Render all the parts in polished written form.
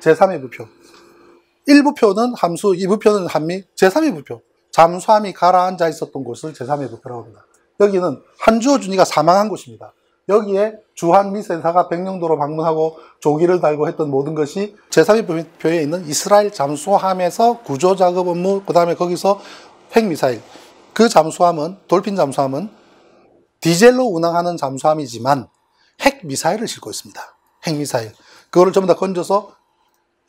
제3의 부표. 1부표는 함수, 2부표는 한미, 제3의 부표. 잠수함이 가라앉아 있었던 곳을 제3의 부표라고 합니다. 여기는 한주호 준이가 사망한 곳입니다. 여기에 주한미 센사가 백령도로 방문하고 조기를 달고 했던 모든 것이 제3의 부표에 있는 이스라엘 잠수함에서 구조 작업 업무, 그 다음에 거기서 핵미사일. 그 잠수함은, 돌핀 잠수함은 디젤로 운항하는 잠수함이지만 핵미사일을 싣고 있습니다. 핵미사일. 그거를 전부 다 건져서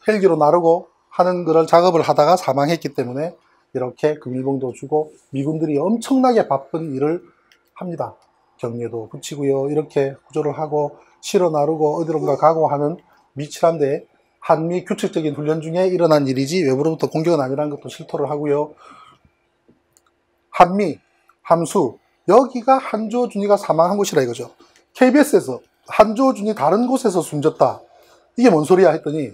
헬기로 나르고 하는 그런 작업을 하다가 사망했기 때문에 이렇게 금일봉도 주고 미군들이 엄청나게 바쁜 일을 합니다. 경례도 붙이고요. 이렇게 구조를 하고 실어 나르고 어디론가 가고 하는 미칠한데 한미 규칙적인 훈련 중에 일어난 일이지 외부로부터 공격은 아니라는 것도 실토를 하고요. 한미, 함수, 여기가 한주호 준이가 사망한 곳이라 이거죠. KBS에서 한주호 준이 다른 곳에서 숨졌다. 이게 뭔 소리야 했더니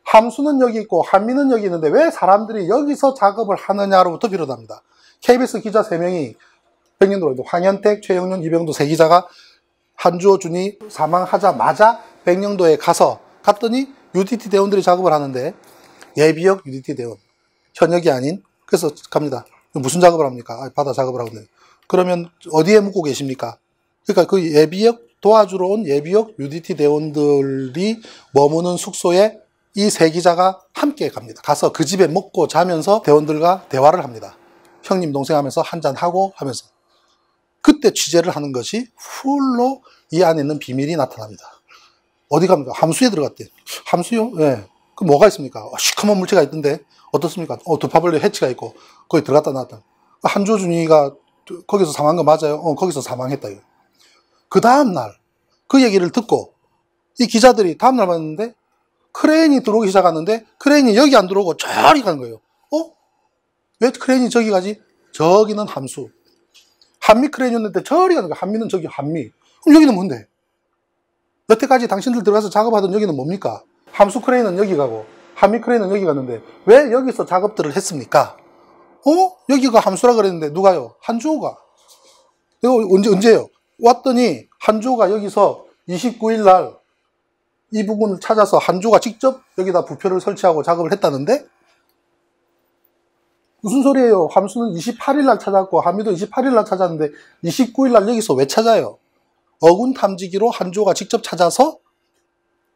함수는 여기 있고 한미는 여기 있는데 왜 사람들이 여기서 작업을 하느냐로부터 비롯합니다. KBS 기자 3명이 백령도로 황현택, 최영윤, 이병도 3기자가 한주호 준이 사망하자마자 백령도에 갔더니 UDT 대원들이 작업을 하는데 예비역 UDT 대원, 현역이 아닌, 그래서 갑니다. 무슨 작업을 합니까? 바다 작업을 하고 있는데. 그러면 어디에 묵고 계십니까? 그러니까 그 예비역 도와주러 온 예비역 UDT 대원들이 머무는 숙소에 이 3기자가 함께 갑니다. 가서 그 집에 먹고 자면서 대원들과 대화를 합니다. 형님 동생 하면서 한잔하고 하면서. 그때 취재를 하는 것이 훌로 이 안에 있는 비밀이 나타납니다. 어디 갑니까? 함수에 들어갔대요. 함수요? 네. 그 뭐가 있습니까? 시커먼 물체가 있던데 어떻습니까? 두파벌레 해치가 있고 거기 들어갔다 나왔다. 한주호 준이가 거기서 사망한 거 맞아요? 거기서 사망했다. 그 다음날 그 얘기를 듣고 이 기자들이 다음날 봤는데 크레인이 들어오기 시작하는데 크레인이 여기 안 들어오고 저리 가는 거예요. 왜 크레인이 저기 가지? 저기는 함수. 한미 크레인이었는데 저리 가는 거야. 한미는 저기 한미. 그럼 여기는 뭔데? 여태까지 당신들 들어가서 작업하던 여기는 뭡니까? 함수 크레인은 여기 가고 한미 크레인은 여기 갔는데 왜 여기서 작업들을 했습니까? 여기가 함수라 그랬는데 누가요? 한주호가. 이거 언제예요? 왔더니 한주호가 여기서 29일 날 이 부분을 찾아서 한주호가 직접 여기다 부표를 설치하고 작업을 했다는데? 무슨 소리예요? 함수는 28일 날 찾았고 한미도 28일 날 찾았는데 29일 날 여기서 왜 찾아요? 어군 탐지기로 한주호가 직접 찾아서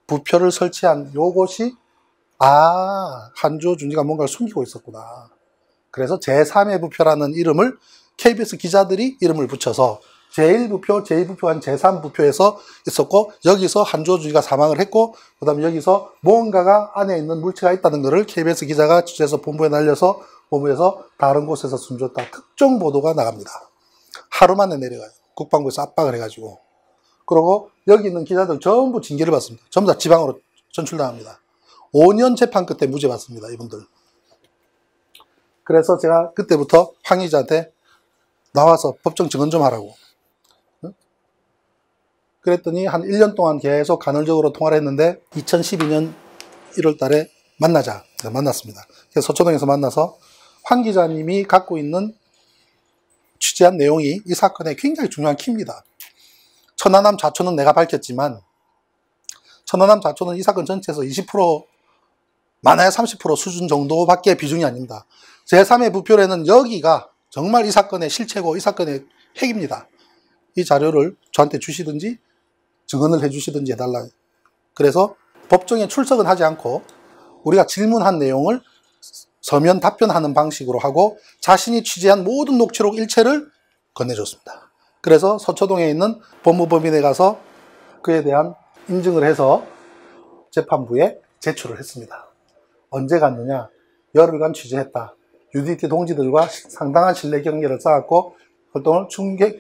부표를 설치한 요것이 한주호 준이가 뭔가를 숨기고 있었구나. 그래서 제3의 부표라는 이름을 KBS 기자들이 이름을 붙여서 제1부표, 제2부표, 제3부표에서 있었고 여기서 한주호 준이가 사망을 했고 그 다음에 여기서 무언가가 안에 있는 물체가 있다는 것을 KBS 기자가 취재해서 본부에 날려서 본부에서 다른 곳에서 숨졌다. 특정 보도가 나갑니다. 하루 만에 내려가요. 국방부에서 압박을 해가지고. 그리고 여기 있는 기자들 전부 징계를 받습니다. 전부 다 지방으로 전출당합니다. 5년 재판 끝에 무죄 받습니다. 이분들. 그래서 제가 그때부터 황 기자한테 나와서 법정 증언 좀 하라고. 그랬더니 한 1년 동안 계속 간헐적으로 통화를 했는데 2012년 1월 달에 만나자. 만났습니다. 그래서 서초동에서 만나서 황 기자님이 갖고 있는 취재한 내용이 이 사건의 굉장히 중요한 키입니다. 천안함 좌초는 내가 밝혔지만 천안함 좌초는 이 사건 전체에서 20% 많아야 30% 수준 정도밖에 비중이 아닙니다. 제3의 부표에는 여기가 정말 이 사건의 실체고 이 사건의 핵입니다. 이 자료를 저한테 주시든지 증언을 해주시든지 해달라. 그래서 법정에 출석은 하지 않고 우리가 질문한 내용을 서면 답변하는 방식으로 하고 자신이 취재한 모든 녹취록 일체를 건네줬습니다. 그래서 서초동에 있는 법무법인에 가서 그에 대한 인증을 해서 재판부에 제출을 했습니다. 언제 갔느냐? 열흘간 취재했다. UDT 동지들과 상당한 신뢰 관계를 쌓았고 활동을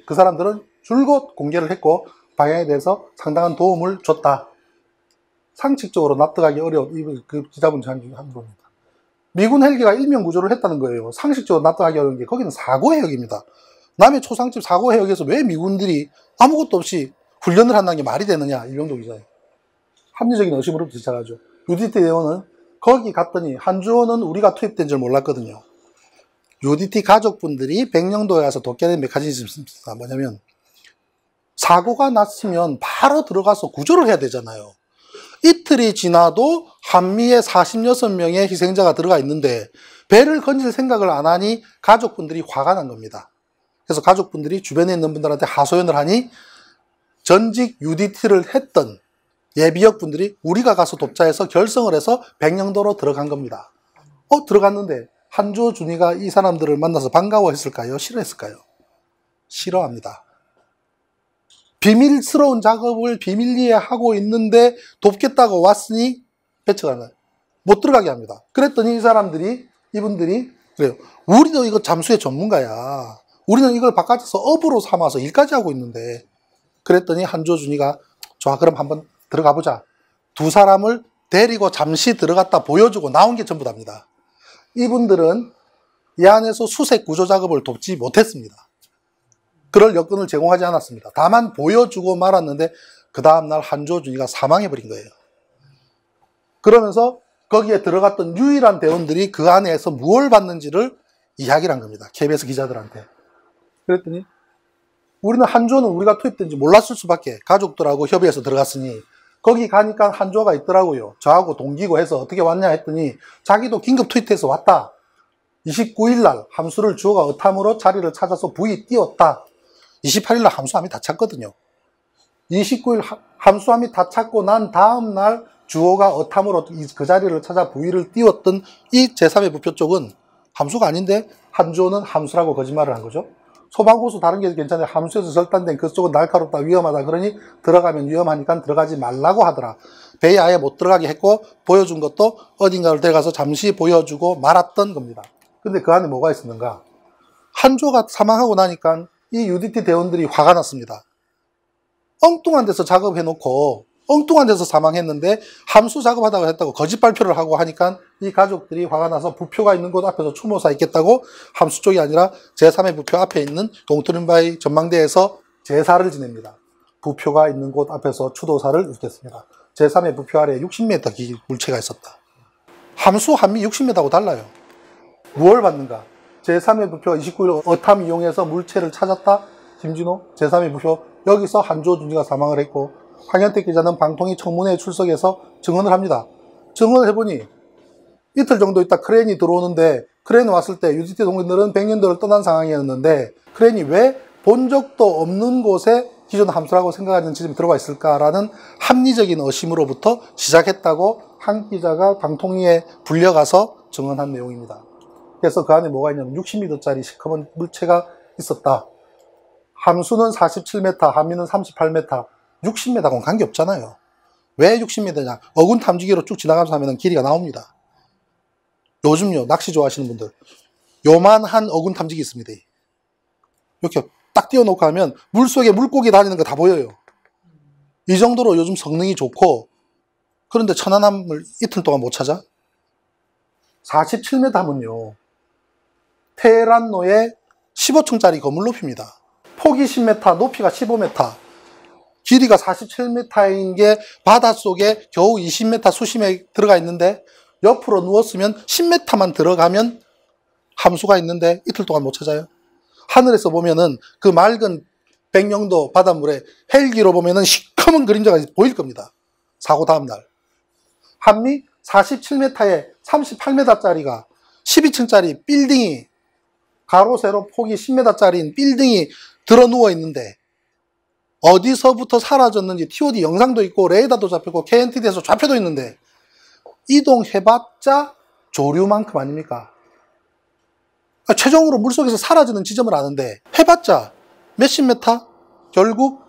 그 사람들은 줄곧 공개를 했고 방향에 대해서 상당한 도움을 줬다. 상식적으로 납득하기 어려운 그 기자분 중 한 분입니다. 미군 헬기가 일명 구조를 했다는 거예요. 상식적으로 납득하기 어려운 게 거기는 사고 해역입니다. 남해 초상집 사고 해역에서 왜 미군들이 아무것도 없이 훈련을 한다는 게 말이 되느냐. 이병도 기자예요. 합리적인 의심으로부터 시작하죠. UDT 대원은 거기 갔더니 한주호는 우리가 투입된 줄 몰랐거든요. UDT 가족분들이 백령도에 가서 돕게 메커니즘이 있습니다. 뭐냐면 사고가 났으면 바로 들어가서 구조를 해야 되잖아요. 이틀이 지나도 한미에 46명의 희생자가 들어가 있는데 배를 건질 생각을 안 하니 가족분들이 화가 난 겁니다. 그래서 가족분들이 주변에 있는 분들한테 하소연을 하니 전직 UDT를 했던 예비역 분들이 우리가 가서 돕자해서 결성을 해서 백령도로 들어간 겁니다. 들어갔는데 한조 준이가 이 사람들을 만나서 반가워했을까요? 싫어했을까요? 싫어합니다. 비밀스러운 작업을 비밀리에 하고 있는데 돕겠다고 왔으니 배척을 하나요? 못 들어가게 합니다. 그랬더니 이분들이 그래요. 우리도 이거 잠수의 전문가야. 우리는 이걸 바깥에서 업으로 삼아서 일까지 하고 있는데. 그랬더니 한조 준이가 좋아, 그럼 한번 들어가 보자. 두 사람을 데리고 잠시 들어갔다 보여주고 나온 게 전부 답니다. 이분들은 이 안에서 수색 구조 작업을 돕지 못했습니다. 그럴 여건을 제공하지 않았습니다. 다만 보여주고 말았는데 그 다음날 한조 준이가 사망해버린 거예요. 그러면서 거기에 들어갔던 유일한 대원들이 그 안에서 무엇을 받는지를 이야기를 한 겁니다. KBS 기자들한테. 그랬더니 우리는 한조는 우리가 투입된지 몰랐을 수밖에, 가족들하고 협의해서 들어갔으니. 거기 가니까 한조가 있더라고요. 저하고 동기고 해서 어떻게 왔냐 했더니 자기도 긴급 투입돼서 왔다. 29일 날 함수를 주호가 어탐으로 자리를 찾아서 부위 띄웠다. 28일 날 함수함이 다 찼거든요. 29일 함수함이 다 찼고 난 다음 날 주호가 어탐으로 그 자리를 찾아 부위를 띄웠던 이 제3의 부표 쪽은 함수가 아닌데 한조는 함수라고 거짓말을 한 거죠. 소방호수 다른 게 괜찮아요. 함수에서 절단된 그쪽은 날카롭다, 위험하다. 그러니 들어가면 위험하니까 들어가지 말라고 하더라. 배에 아예 못 들어가게 했고 보여준 것도 어딘가를 데려가서 잠시 보여주고 말았던 겁니다. 근데 그 안에 뭐가 있었는가? 한조가 사망하고 나니까 이 UDT 대원들이 화가 났습니다. 엉뚱한 데서 작업해놓고 엉뚱한 데서 사망했는데 함수 작업하다고 했다고 거짓 발표를 하고 하니까 이 가족들이 화가 나서 부표가 있는 곳 앞에서 추모사 있겠다고 함수 쪽이 아니라 제3의 부표 앞에 있는 동토린바이 전망대에서 제사를 지냅니다. 부표가 있는 곳 앞에서 추도사를 읽겠습니다. 제3의 부표 아래에 60m 물체가 있었다. 함수 한미 60m하고 달라요. 무엇을 받는가? 제3의 부표가 29일 어탐 이용해서 물체를 찾았다. 김진호 제3의 부표, 여기서 한조 준이가 사망을 했고 황현택 기자는 방통위 청문회에 출석해서 증언을 합니다. 증언을 해보니 이틀 정도 있다 크레인이 들어오는데, 크레인 왔을 때 UDT 동료들은 백년도를 떠난 상황이었는데 크레인이 왜 본 적도 없는 곳에 기존 함수라고 생각하는 지점이 들어가 있을까라는 합리적인 의심으로부터 시작했다고 한 기자가 방통위에 불려가서 증언한 내용입니다. 그래서 그 안에 뭐가 있냐면 60m짜리 시커먼 물체가 있었다. 함수는 47m, 함미는 38m, 60m하고는 관계없잖아요. 왜 60m냐? 어군 탐지기로 쭉 지나가면서 하면 길이가 나옵니다. 요즘요, 낚시 좋아하시는 분들, 요만한 어군 탐지기 있습니다. 이렇게 딱 띄워놓고 하면 물속에 물고기 다니는 거 다 보여요. 이 정도로 요즘 성능이 좋고, 그런데 천안함을 이틀 동안 못 찾아? 47m 하면요, 테헤란로의 15층짜리 건물 높이입니다. 폭이 10m, 높이가 15m, 길이가 47m인 게 바닷속에 겨우 20m 수심에 들어가 있는데 옆으로 누웠으면 10m만 들어가면 함수가 있는데 이틀 동안 못 찾아요. 하늘에서 보면은 그 맑은 백령도 바닷물에 헬기로 보면은 시커먼 그림자가 보일 겁니다. 사고 다음날. 한미 47m에 38m짜리가 12층짜리 빌딩이, 가로 세로 폭이 10m짜리인 빌딩이 들어 누워 있는데 어디서부터 사라졌는지 TOD 영상도 있고 레이더도 잡혔고 KNTD에서 좌표도 있는데 이동해봤자 조류만큼 아닙니까? 최종으로 물속에서 사라지는 지점을 아는데 해봤자 몇십 메타? 결국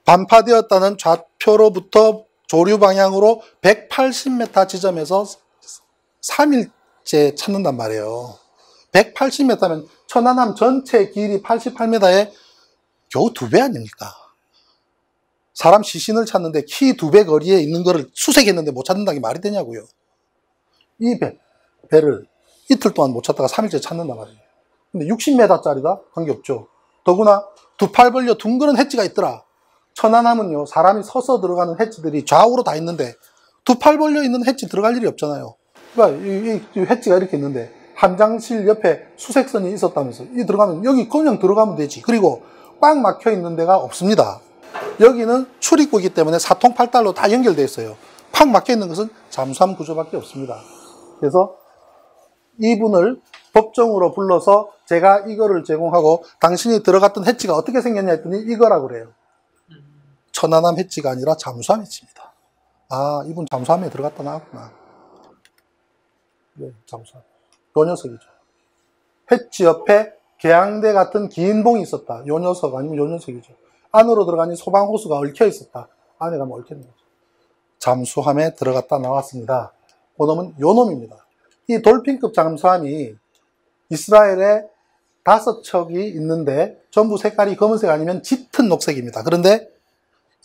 반파되었다는 좌표로부터 조류 방향으로 180m 지점에서 3일째 찾는단 말이에요. 180m면 천안함 전체 길이 88m에 겨우 2배 아닙니까? 사람 시신을 찾는데 키 2배 거리에 있는 거를 수색했는데 못 찾는다는 게 말이 되냐고요. 이 배를 이틀 동안 못 찾다가 3일째 찾는단 말이에요. 근데 60m짜리다? 관계없죠. 더구나 두 팔 벌려 둥그런 해지가 있더라. 천안함은요, 사람이 서서 들어가는 해지들이 좌우로 다 있는데 두 팔 벌려 있는 해지 들어갈 일이 없잖아요. 그러니까 이 해지가 이렇게 있는데 함장실 옆에 수색선이 있었다면서 이 들어가면 여기 그냥 들어가면 되지. 그리고 꽉 막혀 있는 데가 없습니다. 여기는 출입구이기 때문에 사통팔달로 다 연결되어 있어요. 팍 막혀있는 것은 잠수함 구조밖에 없습니다. 그래서 이분을 법정으로 불러서 제가 이거를 제공하고 당신이 들어갔던 해치가 어떻게 생겼냐 했더니 이거라고 그래요. 천안함 해치가 아니라 잠수함 해치입니다. 아, 이분 잠수함에 들어갔다 나왔구나. 네, 잠수함. 요 녀석이죠. 해치 옆에 개양대 같은 긴 봉이 있었다. 요 녀석 아니면 요 녀석이죠. 안으로 들어가니 소방호수가 얽혀 있었다. 안에 가면 얽혀 있는 거죠. 잠수함에 들어갔다 나왔습니다. 그 놈은 요 놈입니다. 이 돌핀급 잠수함이 이스라엘에 5척이 있는데 전부 색깔이 검은색 아니면 짙은 녹색입니다. 그런데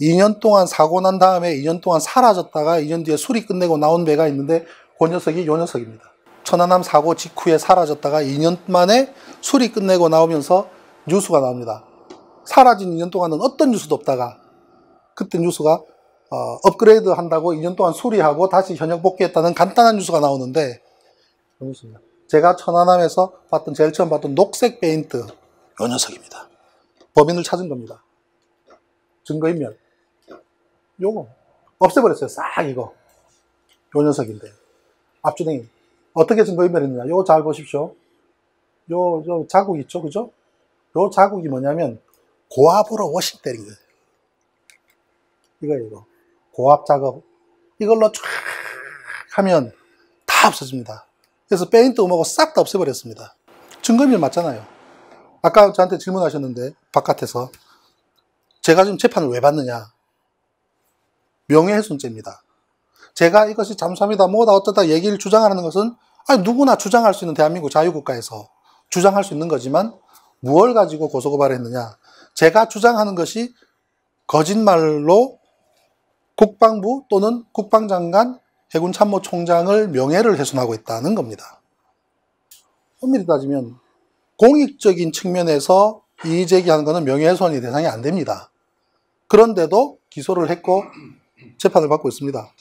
2년 동안 사고 난 다음에 2년 동안 사라졌다가 2년 뒤에 수리 끝내고 나온 배가 있는데 그 녀석이 요 녀석입니다. 천안함 사고 직후에 사라졌다가 2년 만에 수리 끝내고 나오면서 뉴스가 나옵니다. 사라진 2년 동안은 어떤 뉴스도 없다가 그때 뉴스가 업그레이드 한다고 2년 동안 수리하고 다시 현역 복귀했다는 간단한 뉴스가 나오는데 제가 천안함에서 봤던 제일 처음 봤던 녹색 페인트 요 녀석입니다. 범인을 찾은 겁니다. 증거인멸. 요거 없애버렸어요. 싹 이거. 요 녀석인데 앞주댕이 어떻게 증거인멸했느냐. 요거 잘 보십시오. 요 자국 있죠, 그죠? 요 자국이 뭐냐면 고압으로 워싱 때린 거예요. 이거 고압 작업 이걸로 쫙 하면 다 없어집니다. 그래서 페인트 음하고 싹 다 없애버렸습니다. 증거인멸 맞잖아요. 아까 저한테 질문하셨는데 바깥에서 제가 지금 재판을 왜 받느냐. 명예훼손죄입니다. 제가 이것이 잠수함이다 뭐다 어쩌다 얘기를 주장하는 것은 아니 누구나 주장할 수 있는 대한민국 자유국가에서 주장할 수 있는 거지만 무엇을 가지고 고소고발을 했느냐. 제가 주장하는 것이 거짓말로 국방부 또는 국방장관 해군참모총장을 명예를 훼손하고 있다는 겁니다. 엄밀히 따지면 공익적인 측면에서 이의제기하는 것은 명예훼손이 대상이 안 됩니다. 그런데도 기소를 했고 재판을 받고 있습니다.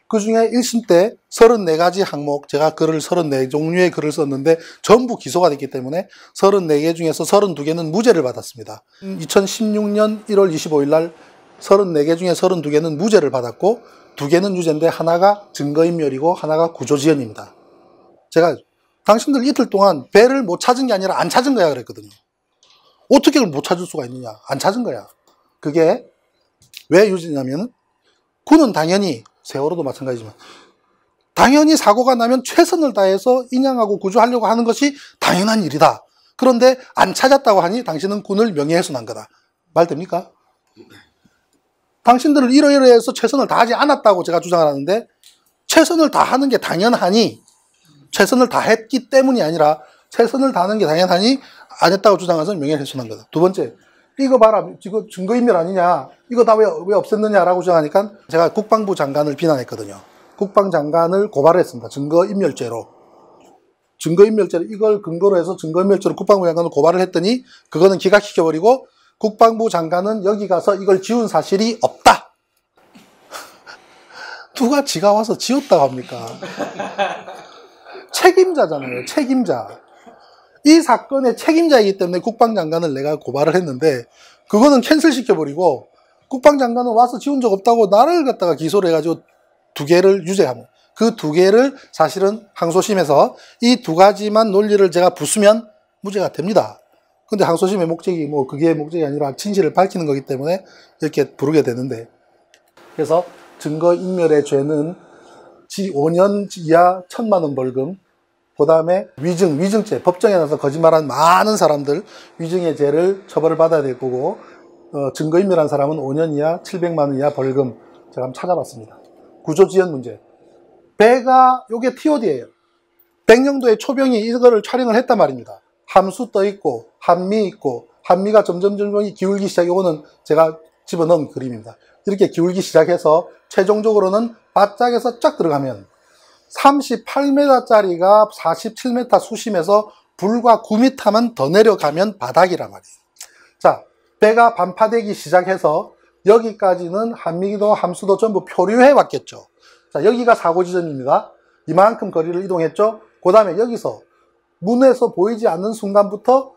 그 중에 1심 때 34가지 항목, 제가 글을 34종류의 글을 썼는데 전부 기소가 됐기 때문에 34개 중에서 32개는 무죄를 받았습니다. 2016년 1월 25일 날 34개 중에 32개는 무죄를 받았고 2개는 유죄인데 하나가 증거인멸이고 하나가 구조지연입니다. 제가 당신들 이틀 동안 배를 못 찾은 게 아니라 안 찾은 거야 그랬거든요. 어떻게 그걸 못 찾을 수가 있느냐. 안 찾은 거야. 그게 왜 유죄냐면 군은 당연히 세월호도 마찬가지지만 당연히 사고가 나면 최선을 다해서 인양하고 구조하려고 하는 것이 당연한 일이다. 그런데 안 찾았다고 하니 당신은 군을 명예훼손한 거다. 말 됩니까? 당신들을 이러이러해서 최선을 다하지 않았다고 제가 주장하는데 최선을 다하는 게 당연하니 최선을 다했기 때문이 아니라 최선을 다하는 게 당연하니 안 했다고 주장해서 명예훼손한 거다. 두 번째, 이거 봐라. 이거 증거인멸 아니냐. 이거 다 왜 없앴느냐라고 주장하니까 제가 국방부 장관을 비난했거든요. 국방장관을 고발했습니다. 증거인멸죄로. 증거인멸죄로 이걸 근거로 해서 증거인멸죄로 국방부 장관을 고발을 했더니 그거는 기각시켜버리고 국방부 장관은 여기 가서 이걸 지운 사실이 없다. 누가 지가 와서 지웠다고 합니까? 책임자잖아요. 책임자. 이 사건의 책임자이기 때문에 국방장관을 내가 고발을 했는데 그거는 캔슬시켜버리고 국방장관은 와서 지운 적 없다고 나를 갖다가 기소를 해가지고 2개를 유죄하고 그 2개를 사실은 항소심에서 이 2가지만 논리를 제가 부수면 무죄가 됩니다. 근데 항소심의 목적이 뭐 그게 목적이 아니라 진실을 밝히는 거기 때문에 이렇게 부르게 되는데 그래서 증거인멸의 죄는 5년 이하 1,000만 원 벌금 그 다음에 위증죄, 법정에 나서 거짓말한 많은 사람들 위증의 죄를 처벌을 받아야 될 거고 증거인멸한 사람은 5년 이하 700만 원 이하 벌금. 제가 한번 찾아봤습니다. 구조지연 문제. 배가 요게 TOD예요. 백령도의 초병이 이거를 촬영을 했단 말입니다. 함수 떠 있고 한미 있고 한미가 점점 기울기 시작. 요거는 제가 집어넣은 그림입니다. 이렇게 기울기 시작해서 최종적으로는 바짝에서 쫙 들어가면 38m짜리가 47m 수심에서 불과 9m만 더 내려가면 바닥이란 말이에요. 자, 배가 반파되기 시작해서 여기까지는 한미도 함수도 전부 표류해 왔겠죠. 자, 여기가 사고 지점입니다. 이만큼 거리를 이동했죠. 그 다음에 여기서 문에서 보이지 않는 순간부터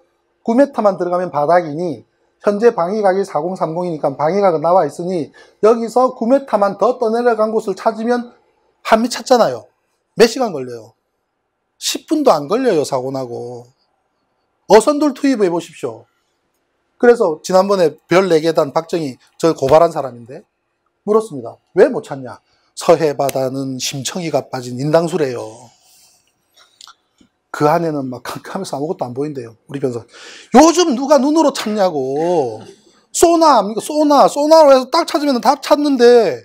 9m만 들어가면 바닥이니 현재 방위각이 4030이니까 방위각은 나와 있으니 여기서 9m만 더 떠내려간 곳을 찾으면 한미 찾잖아요. 몇 시간 걸려요? 10분도 안 걸려요, 사고나고. 어선들 투입해 보십시오. 그래서 지난번에 별 4계단 박정희, 저 고발한 사람인데 물었습니다. 왜 못 찾냐? 서해 바다는 심청이가 빠진 인당수래요. 그 안에는 막 캄캄해서 아무것도 안 보인대요. 우리 변호사. 요즘 누가 눈으로 찾냐고. 소나로 해서 딱 찾으면 다 찾는데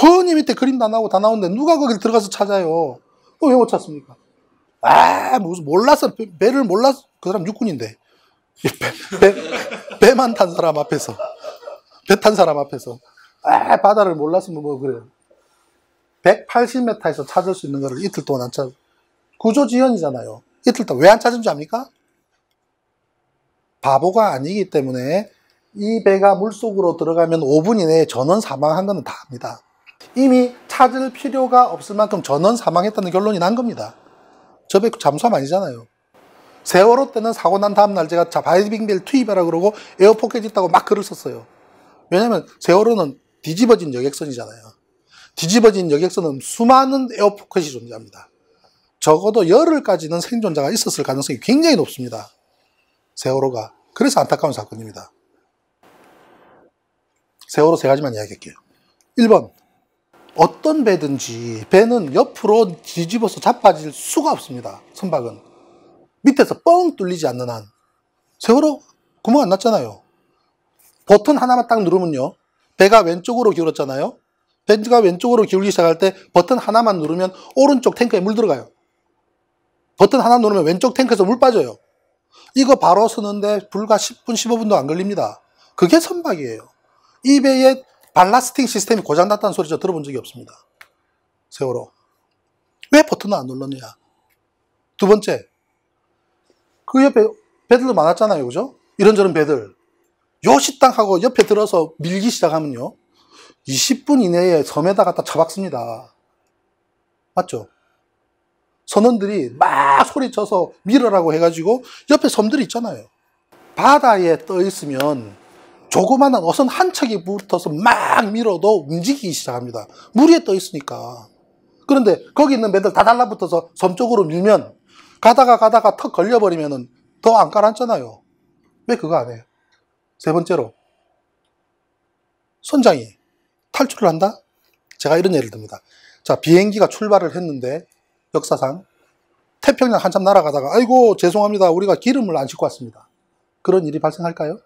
허니 밑에 그림 다 나오고 다 나오는데 누가 거길 들어가서 찾아요. 왜 못 찾습니까? 무슨 몰랐어. 배를 몰랐어. 그 사람 육군인데. 배만 탄 사람 앞에서. 배 탄 사람 앞에서. 바다를 몰랐으면 뭐 그래요. 180m에서 찾을 수 있는 거를 이틀 동안 안 찾. 구조지연이잖아요. 이틀 동안 왜 안 찾은 줄 압니까? 바보가 아니기 때문에 이 배가 물속으로 들어가면 5분 이내에 전원 사망한 거는 다 압니다. 이미 찾을 필요가 없을 만큼 전원 사망했다는 결론이 난 겁니다. 저 배 잠수함 아니잖아요. 세월호 때는 사고 난 다음날 제가 바이빙벨 투입해라 그러고 에어포켓 있다고 막 글을 썼어요. 왜냐면 세월호는 뒤집어진 여객선이잖아요. 뒤집어진 여객선은 수많은 에어포켓이 존재합니다. 적어도 열흘까지는 생존자가 있었을 가능성이 굉장히 높습니다. 세월호가. 그래서 안타까운 사건입니다. 세월호 3가지만 이야기할게요. 1번. 어떤 배든지 배는 옆으로 뒤집어서 자빠질 수가 없습니다. 선박은. 밑에서 뻥 뚫리지 않는 한. 세월호 구멍 안 났잖아요. 버튼 하나만 딱 누르면요. 배가 왼쪽으로 기울었잖아요. 배가 왼쪽으로 기울기 시작할 때 버튼 하나만 누르면 오른쪽 탱크에 물 들어가요. 버튼 하나 누르면 왼쪽 탱크에서 물 빠져요. 이거 바로 서는데 불과 10분, 15분도 안 걸립니다. 그게 선박이에요. 이 배의 발라스팅 시스템이 고장났다는 소리 저 들어본 적이 없습니다. 세월호. 왜 버튼을 안 눌렀느냐. 두 번째. 그 옆에 배들도 많았잖아요. 그죠? 이런저런 배들. 요 식당하고 옆에 들어서 밀기 시작하면요. 20분 이내에 섬에다 갖다 쳐박습니다. 맞죠? 선원들이 막 소리쳐서 밀으라고 해가지고 옆에 섬들이 있잖아요. 바다에 떠 있으면 조그마한 어선 한 척이 붙어서 막 밀어도 움직이기 시작합니다. 물 위에 떠 있으니까. 그런데 거기 있는 배들 다 달라붙어서 섬 쪽으로 밀면 가다가 턱 걸려버리면 더 안 깔았잖아요. 왜 그거 안 해요? 세 번째로 선장이 탈출을 한다? 제가 이런 예를 듭니다. 자, 비행기가 출발을 했는데 역사상 태평양 한참 날아가다가 아이고 죄송합니다. 우리가 기름을 안 싣고 왔습니다. 그런 일이 발생할까요?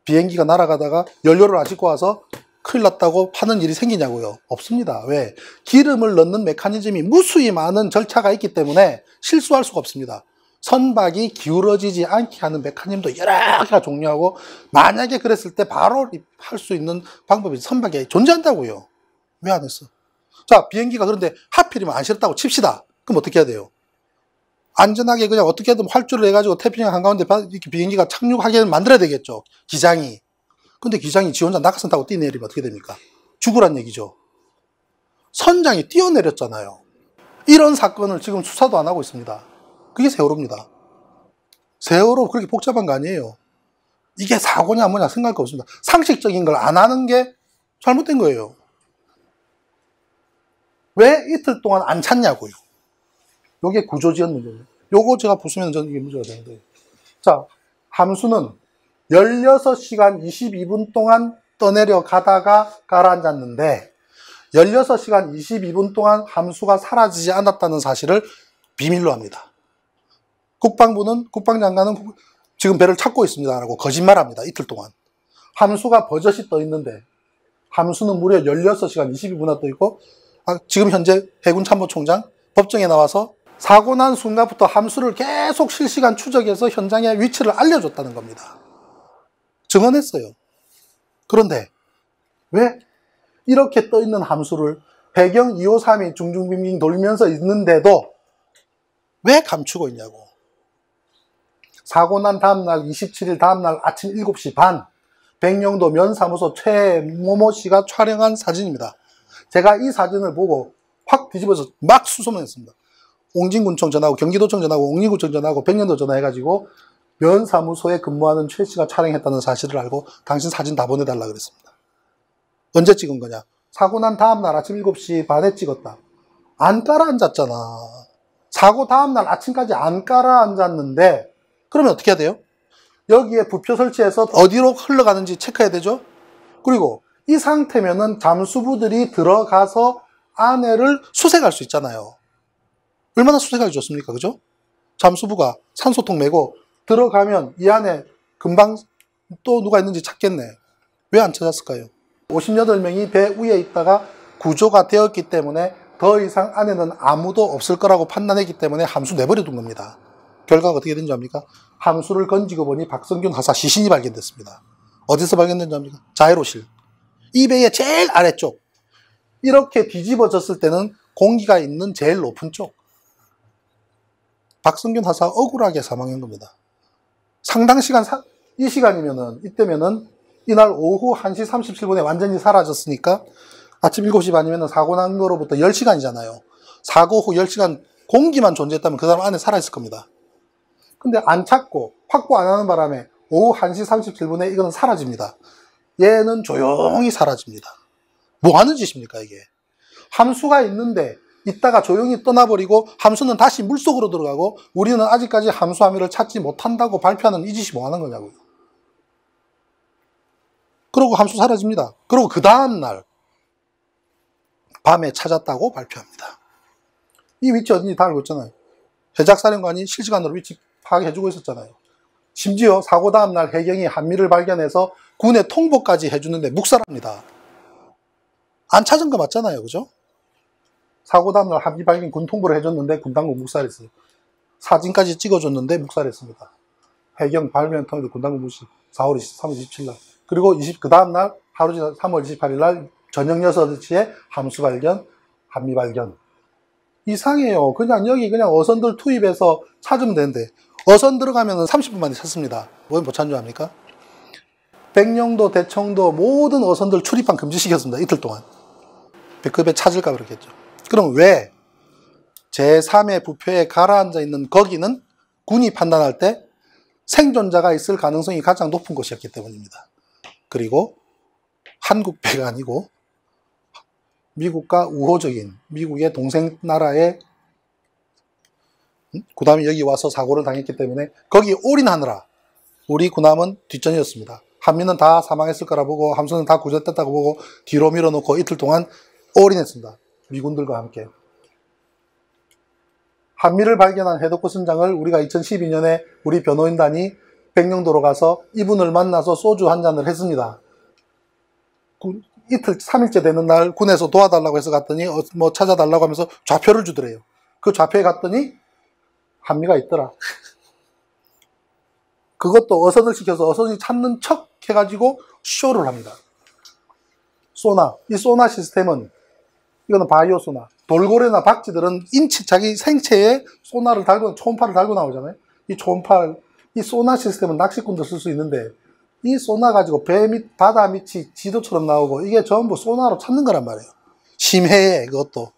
비행기가 날아가다가 연료를 안 싣고 와서 큰일 났다고 파는 일이 생기냐고요? 없습니다. 왜? 기름을 넣는 메커니즘이 무수히 많은 절차가 있기 때문에 실수할 수가 없습니다. 선박이 기울어지지 않게 하는 메커니즘도 여러 개가 종류하고 만약에 그랬을 때 바로 할 수 있는 방법이 선박에 존재한다고요. 왜 안 했어? 자, 비행기가 그런데 하필이면 안 실었다고 칩시다. 그럼 어떻게 해야 돼요? 안전하게 그냥 어떻게든 활주를 해가지고 태평양 한가운데 이렇게 비행기가 착륙하게 만들어야 되겠죠. 기장이. 근데 기장이 지 혼자 낙하산 타고 뛰내리면 어떻게 됩니까? 죽으란 얘기죠. 선장이 뛰어내렸잖아요. 이런 사건을 지금 수사도 안 하고 있습니다. 그게 세월호입니다. 세월호 그렇게 복잡한 거 아니에요. 이게 사고냐 뭐냐 생각할 거 없습니다. 상식적인 걸 안 하는 게 잘못된 거예요. 왜 이틀 동안 안 찾냐고요. 요게 구조지연 문제예요. 요거 제가 부수면 저는 이게 문제가 되는데. 자, 함수는 16시간 22분 동안 떠내려 가다가 가라앉았는데 16시간 22분 동안 함수가 사라지지 않았다는 사실을 비밀로 합니다. 국방장관은 지금 배를 찾고 있습니다 라고 거짓말합니다. 이틀 동안. 함수가 버젓이 떠 있는데 함수는 무려 16시간 22분이나 떠 있고 지금 현재 해군 참모총장 법정에 나와서 사고 난 순간부터 함수를 계속 실시간 추적해서 현장의 위치를 알려줬다는 겁니다. 증언했어요. 그런데 왜 이렇게 떠 있는 함수를 해경 253이 중중빙빙 돌면서 있는데도 왜 감추고 있냐고. 사고 난 다음날 27일 다음날 아침 7시 반 백령도 면사무소 최모모 씨가 촬영한 사진입니다. 제가 이 사진을 보고 확 뒤집어서 막 수소문했습니다. 옹진군청 전화하고 경기도청 전화하고 옥리구청 전화하고 백령도 전화해가지고 면사무소에 근무하는 최 씨가 촬영했다는 사실을 알고 당신 사진 다 보내달라 그랬습니다. 언제 찍은 거냐? 사고 난 다음날 아침 7시 반에 찍었다. 안 깔아앉았잖아. 사고 다음날 아침까지 안 깔아앉았는데 그러면 어떻게 해야 돼요? 여기에 부표 설치해서 어디로 흘러가는지 체크해야 되죠? 그리고 이 상태면은 잠수부들이 들어가서 안에를 수색할 수 있잖아요. 얼마나 수색하기 좋습니까? 그죠? 잠수부가 산소통 메고 들어가면 이 안에 금방 또 누가 있는지 찾겠네. 왜 안 찾았을까요? 58명이 배 위에 있다가 구조가 되었기 때문에 더 이상 안에는 아무도 없을 거라고 판단했기 때문에 함수 내버려 둔 겁니다. 결과가 어떻게 된지 압니까? 함수를 건지고 보니 박성균 하사 시신이 발견됐습니다. 어디서 발견된지 압니까? 자해로실. 이 배의 제일 아래쪽. 이렇게 뒤집어졌을 때는 공기가 있는 제일 높은 쪽. 박성균 하사 억울하게 사망한 겁니다. 상당 시간, 이 시간이면은, 이때면은, 이날 오후 1시 37분에 완전히 사라졌으니까, 아침 7시 반이면은 사고 난 거로부터 10시간이잖아요. 사고 후 10시간 공기만 존재했다면 그 사람 안에 살아있을 겁니다. 근데 안 찾고, 확보 안 하는 바람에 오후 1시 37분에 이거는 사라집니다. 얘는 조용히 사라집니다. 뭐 하는 짓입니까, 이게? 함수가 있는데, 있다가 조용히 떠나버리고 함수는 다시 물속으로 들어가고 우리는 아직까지 함수 함유를 찾지 못한다고 발표하는 이 짓이 뭐 하는 거냐고요. 그러고 함수 사라집니다. 그리고 그 다음날 밤에 찾았다고 발표합니다. 이 위치 어딘지 다 알고 있잖아요. 해작사령관이 실시간으로 위치 파악해주고 있었잖아요. 심지어 사고 다음날 해경이 한미를 발견해서 군에 통보까지 해주는데 묵살합니다. 안 찾은 거 맞잖아요. 그죠? 사고 다음날 한미 발견 군 통보를 해줬는데 군 당국 묵살했어요. 사진까지 찍어줬는데 묵살했습니다. 해경 발견 통해도 군 당국 무시. 3월 27일 날. 그리고 그 다음날 하루 지나 3월 28일 날 저녁 6시에 함수 발견, 한미 발견. 이상해요. 그냥 여기 그냥 어선들 투입해서 찾으면 되는데 어선 들어가면 30분 만에 찾습니다. 왜 못 찾는 줄 압니까? 백령도, 대청도 모든 어선들 출입항 금지시켰습니다. 이틀 동안. 그 배 찾을까 그렇겠죠. 그럼 왜 제3의 부표에 가라앉아 있는 거기는 군이 판단할 때 생존자가 있을 가능성이 가장 높은 곳이었기 때문입니다. 그리고 한국 배가 아니고 미국과 우호적인 미국의 동생 나라의 그 다음에 여기 와서 사고를 당했기 때문에 거기 올인하느라 우리 군함은 뒷전이었습니다. 한미는 다 사망했을 거라 보고 함수는 다 구조됐다고 보고 뒤로 밀어놓고 이틀 동안 올인했습니다. 미군들과 함께. 한미를 발견한 해독구 선장을 우리가 2012년에 우리 변호인단이 백령도로 가서 이분을 만나서 소주 한 잔을 했습니다. 이틀, 3일째 되는 날 군에서 도와달라고 해서 갔더니 뭐 찾아달라고 하면서 좌표를 주더래요. 그 좌표에 갔더니 한미가 있더라. 그것도 어선을 시켜서 어선이 찾는 척 해가지고 쇼를 합니다. 소나. 이 소나 시스템은 이거는 바이오 소나. 돌고래나 박쥐들은 자기 생체에 소나를 달고, 초음파를 달고 나오잖아요. 이 초음파, 이 소나 시스템은 낚시꾼도 쓸 수 있는데, 이 소나 가지고 배 밑, 바다 밑이 지도처럼 나오고, 이게 전부 소나로 찾는 거란 말이에요. 심해에 그것도.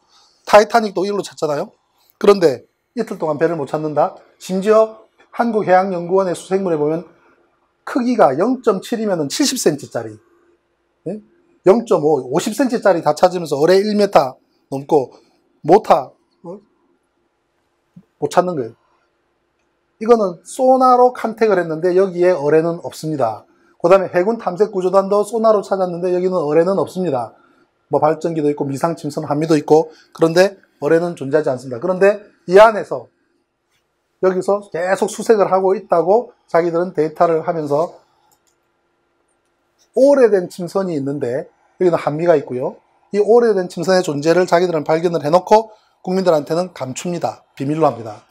타이타닉도 이걸로 찾잖아요. 그런데 이틀 동안 배를 못 찾는다? 심지어 한국해양연구원의 수색물에 보면 크기가 0.7이면 70cm짜리. 0.5, 50cm짜리 다 찾으면서 어뢰 1m 넘고 못 찾는 거예요. 이거는 소나로 컨택을 했는데 여기에 어뢰는 없습니다. 그 다음에 해군 탐색구조단도 소나로 찾았는데 여기는 어뢰는 없습니다. 뭐 발전기도 있고 미상침선 한미도 있고 그런데 어뢰는 존재하지 않습니다. 그런데 이 안에서 여기서 계속 수색을 하고 있다고 자기들은 데이터를 하면서 오래된 침선이 있는데 여기는 한미가 있고요. 이 오래된 침선의 존재를 자기들은 발견을 해놓고 국민들한테는 감춥니다. 비밀로 합니다.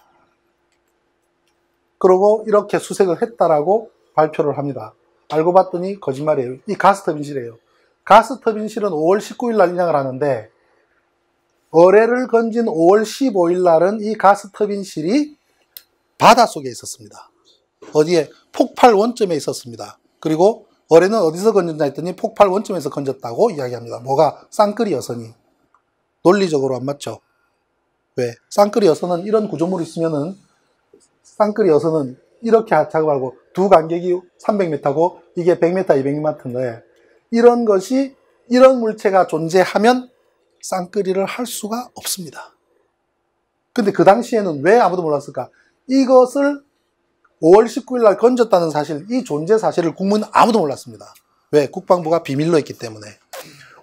그러고 이렇게 수색을 했다라고 발표를 합니다. 알고 봤더니 거짓말이에요. 이 가스터빈실이에요. 가스터빈실은 5월 19일 날 인양을 하는데 어뢰를 건진 5월 15일 날은 이 가스터빈실이 바닷속에 있었습니다. 어디에? 폭발 원점에 있었습니다. 그리고 어뢰는 어디서 건졌냐 했더니 폭발 원점에서 건졌다고 이야기합니다. 뭐가? 쌍끌이 여선이. 논리적으로 안 맞죠? 왜? 쌍끌이 여선은 이런 구조물이 있으면은 쌍끌이 여선은 이렇게 작업하고 두 간격이 300m고 이게 100m, 200m인데 이런 것이 이런 물체가 존재하면 쌍끌이를 할 수가 없습니다. 근데 그 당시에는 왜 아무도 몰랐을까? 이것을 5월 19일 날 건졌다는 사실, 이 존재 사실을 국민은 아무도 몰랐습니다. 왜? 국방부가 비밀로 했기 때문에.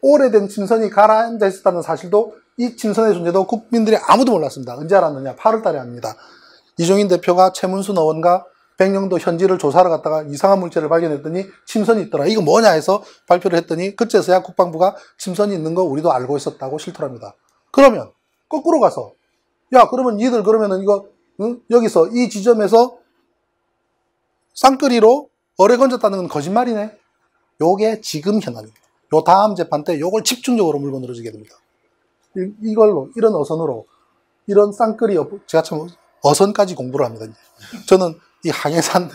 오래된 침선이 가라앉아 있었다는 사실도 이 침선의 존재도 국민들이 아무도 몰랐습니다. 언제 알았느냐? 8월 달에 압니다. 이종인 대표가 최문순 의원과 백령도 현지를 조사하러 갔다가 이상한 물체를 발견했더니 침선이 있더라. 이거 뭐냐 해서 발표를 했더니 그때서야 국방부가 침선이 있는 거 우리도 알고 있었다고 실토를 합니다. 그러면 거꾸로 가서 야 그러면 니들 그러면은 이거 여기서 이 지점에서 쌍끌이로 어뢰 건졌다는 건 거짓말이네. 요게 지금 현안입니다. 요 다음 재판 때 요걸 집중적으로 물고 늘어지게 됩니다. 이걸로 이런 어선으로 이런 쌍끌이 제가 참 어선까지 공부를 합니다. 저는 이 항해산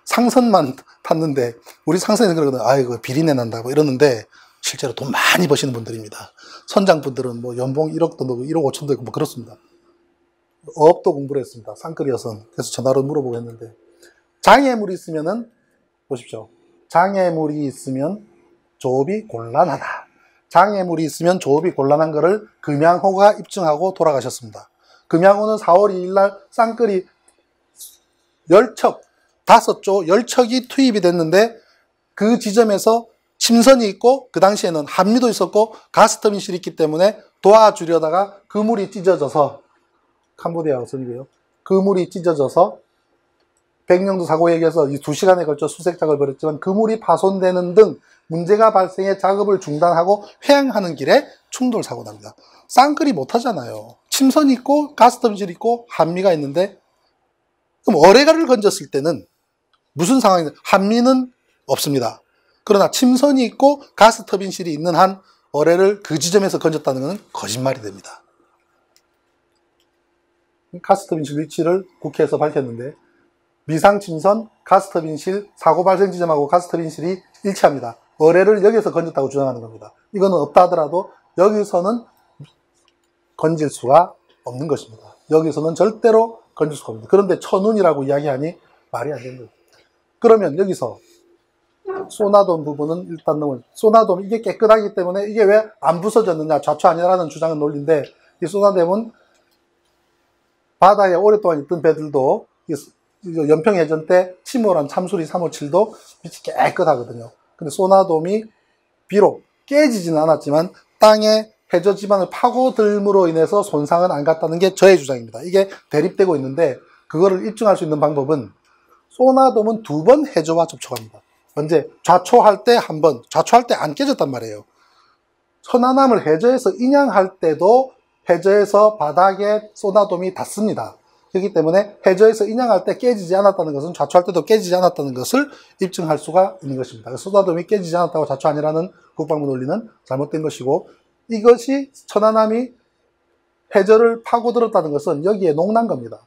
상선만 탔는데 우리 상선에서 그러거든요. 아이고 비린내 난다고 이러는데 실제로 돈 많이 버시는 분들입니다. 선장분들은 뭐 연봉 1억도 넣고 1억 5천도 있고 뭐 그렇습니다. 어업도 공부를 했습니다. 쌍끌이 어선. 그래서 전화로 물어보고 했는데 장애물이 있으면은 보십시오. 장애물이 있으면 조업이 곤란하다. 장애물이 있으면 조업이 곤란한 것을 금양호가 입증하고 돌아가셨습니다. 금양호는 4월 2일 날 쌍끌이 10척, 5조 10척이 투입이 됐는데 그 지점에서 침선이 있고 그 당시에는 한미도 있었고 가스터빈실이 있기 때문에 도와주려다가 그물이 찢어져서 캄보디아 어선이고요. 그물이 찢어져서 백령도 사고에 의해서 2시간에 걸쳐 수색 작업을 벌였지만 그물이 파손되는 등 문제가 발생해 작업을 중단하고 회항하는 길에 충돌 사고 납니다. 쌍끌이 못하잖아요. 침선이 있고 가스터빈실이 있고 한미가 있는데 그럼 어뢰가를 건졌을 때는 무슨 상황이냐? 한미는 없습니다. 그러나 침선이 있고 가스터빈실이 있는 한 어뢰를 그 지점에서 건졌다는 것은 거짓말이 됩니다. 가스터빈실 위치를 국회에서 밝혔는데 미상침선, 가스터빈실, 사고 발생 지점하고 가스터빈실이 일치합니다. 어뢰를 여기서 건졌다고 주장하는 겁니다. 이거는 없다 하더라도 여기서는 건질 수가 없는 것입니다. 여기서는 절대로 건질 수가 없습니다. 그런데 천운이라고 이야기하니 말이 안 되는 거예요. 그러면 여기서 소나돔 부분은 일단 소나돔 이게 깨끗하기 때문에 이게 왜 안 부서졌느냐 좌초 아니라는 주장은 논리인데 이 소나돔은 바다에 오랫동안 있던 배들도 연평해전 때 침몰한 참수리 357도 빛이 깨끗하거든요. 근데 소나돔이 비록 깨지지는 않았지만 땅에 해저 지반을 파고들므로 인해서 손상은 안 갔다는 게 저의 주장입니다. 이게 대립되고 있는데 그거를 입증할 수 있는 방법은 소나돔은 2번 해저와 접촉합니다. 언제? 좌초할 때 한 번, 좌초할 때 안 깨졌단 말이에요. 천안함을 해저에서 인양할 때도 해저에서 바닥에 소나돔이 닿습니다. 그렇기 때문에 해저에서 인양할 때 깨지지 않았다는 것은 좌초할 때도 깨지지 않았다는 것을 입증할 수가 있는 것입니다. 소나돔이 깨지지 않았다고 좌초 아니라는 국방부 논리는 잘못된 것이고 이것이 천안함이 해저를 파고들었다는 것은 여기에 녹난 겁니다.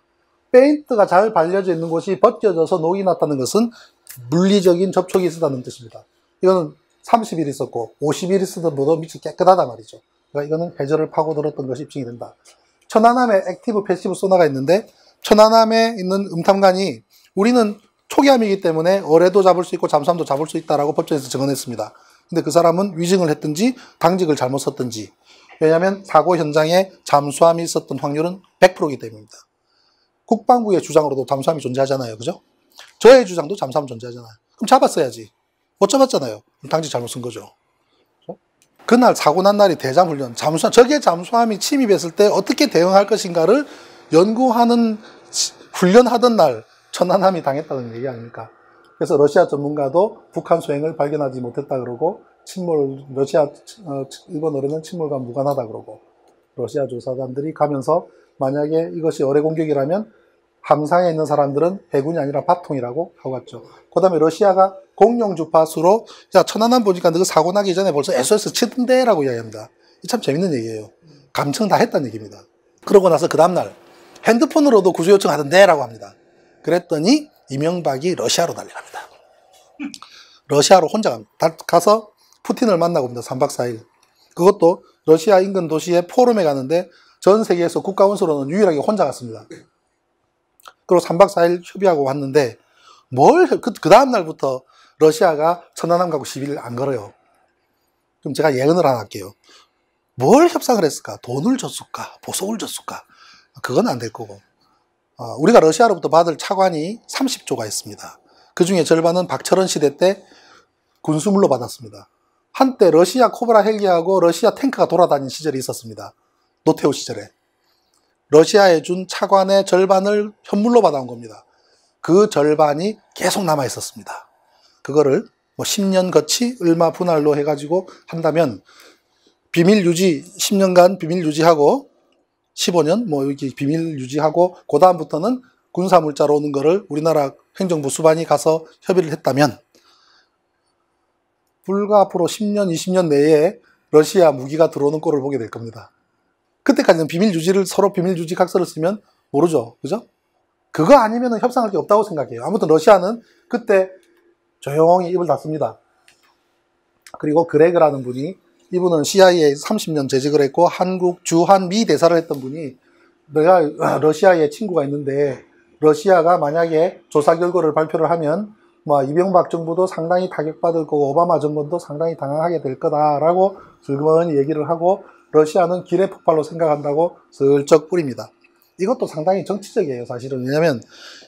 페인트가 잘 발려져 있는 곳이 벗겨져서 녹이 났다는 것은 물리적인 접촉이 있었다는 뜻입니다. 이거는 30일 있었고 50일 있었던 보다 밑이 깨끗하단 말이죠. 그러니까 이거는 해저를 파고들었던 것이 입증이 된다. 천안함에 액티브 패시브 소나가 있는데 천안함에 있는 음탐관이 우리는 초기함이기 때문에 어뢰도 잡을 수 있고 잠수함도 잡을 수 있다라고 법정에서 증언했습니다. 근데 그 사람은 위증을 했든지 당직을 잘못 썼든지 왜냐하면 사고 현장에 잠수함이 있었던 확률은 100%이기 때문입니다. 국방부의 주장으로도 잠수함이 존재하잖아요. 그죠? 저의 주장도 잠수함 존재하잖아요. 그럼 잡았어야지. 못 잡았잖아요. 그럼 당직 잘못 쓴 거죠. 그날 사고 난 날이 대잠훈련, 저게 잠수함이 침입했을 때 어떻게 대응할 것인가를 연구하는 훈련하던 날 천안함이 당했다는 얘기 아닙니까? 그래서 러시아 전문가도 북한 소행을 발견하지 못했다 그러고 일본 어뢰는 침몰과 무관하다 그러고 러시아 조사단들이 가면서 만약에 이것이 어뢰 공격이라면 함상에 있는 사람들은 해군이 아니라 바통이라고 하고 갔죠. 그 다음에 러시아가 공룡 주파수로 야 천안함 보니까 너 사고 나기 전에 벌써 SOS 치던데 라고 이야기합니다. 참 재밌는 얘기예요. 감청 다 했다는 얘기입니다. 그러고 나서 그 다음날 핸드폰으로도 구조 요청하던데 라고 합니다. 그랬더니 이명박이 러시아로 달려갑니다. 러시아로 혼자 갑니다. 가서 푸틴을 만나고 옵니다. 3박 4일. 그것도 러시아 인근 도시의 포럼에 가는데 전 세계에서 국가원수로는 유일하게 혼자 갔습니다. 그리고 3박 4일 협의하고 왔는데 그 다음 날부터 러시아가 천안함 가고 시비를 안 걸어요. 그럼 제가 예언을 하나 할게요. 뭘 협상을 했을까? 돈을 줬을까? 보석을 줬을까? 그건 안 될 거고. 우리가 러시아로부터 받을 차관이 30조가 있습니다. 그 중에 절반은 박철원 시대 때 군수물로 받았습니다. 한때 러시아 코브라 헬기하고 러시아 탱크가 돌아다닌 시절이 있었습니다. 노태우 시절에. 러시아에 준 차관의 절반을 현물로 받아온 겁니다. 그 절반이 계속 남아 있었습니다. 그거를 뭐 10년 거치 얼마 분할로 해가지고 한다면 비밀 유지 10년간 비밀 유지하고 15년 뭐 이렇게 비밀 유지하고 그 다음부터는 군사 물자로 오는 거를 우리나라 행정부 수반이 가서 협의를 했다면 불과 앞으로 10년, 20년 내에 러시아 무기가 들어오는 꼴을 보게 될 겁니다. 그때까지는 비밀 유지를 서로 비밀 유지 각서를 쓰면 모르죠. 그죠? 그거 아니면 협상할 게 없다고 생각해요. 아무튼 러시아는 그때 조용히 입을 닫습니다. 그리고 그레그라는 분이 이분은 CIA 30년 재직을 했고 한국 주한미 대사를 했던 분이 내가 러시아에 친구가 있는데 러시아가 만약에 조사 결과를 발표를 하면 뭐 이명박 정부도 상당히 타격받을 거고 오바마 정권도 상당히 당황하게 될 거다라고 슬그머니 얘기를 하고 러시아는 기뢰 폭발로 생각한다고 슬쩍 뿌립니다. 이것도 상당히 정치적이에요, 사실은. 왜냐하면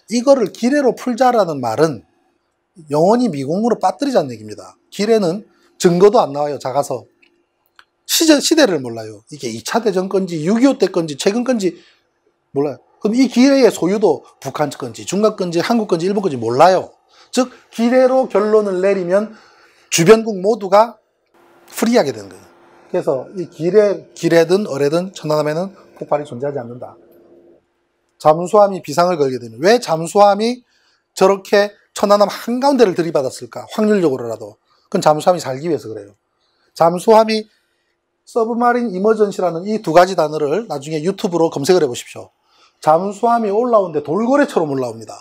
이거를 기뢰로 풀자라는 말은 영원히 미궁으로 빠뜨리자는 얘기입니다. 기뢰는 증거도 안 나와요, 작아서. 시대를 몰라요. 이게 2차 대전 건지 6.25 때 건지 최근 건지 몰라요. 그럼 이 기뢰의 소유도 북한 건지 중국 건지 한국 건지 일본 건지 몰라요. 즉 기뢰로 결론을 내리면 주변국 모두가 프리하게 되는 거예요. 그래서 이 기뢰든 어뢰든 천안함에는 폭발이 존재하지 않는다. 잠수함이 비상을 걸게 되면 왜 잠수함이 저렇게 천안함 한가운데를 들이받았을까? 확률적으로라도. 그건 잠수함이 살기 위해서 그래요. 잠수함이 서브마린 이머전시라는 이 두 가지 단어를 나중에 유튜브로 검색을 해보십시오. 잠수함이 올라오는데 돌고래처럼 올라옵니다.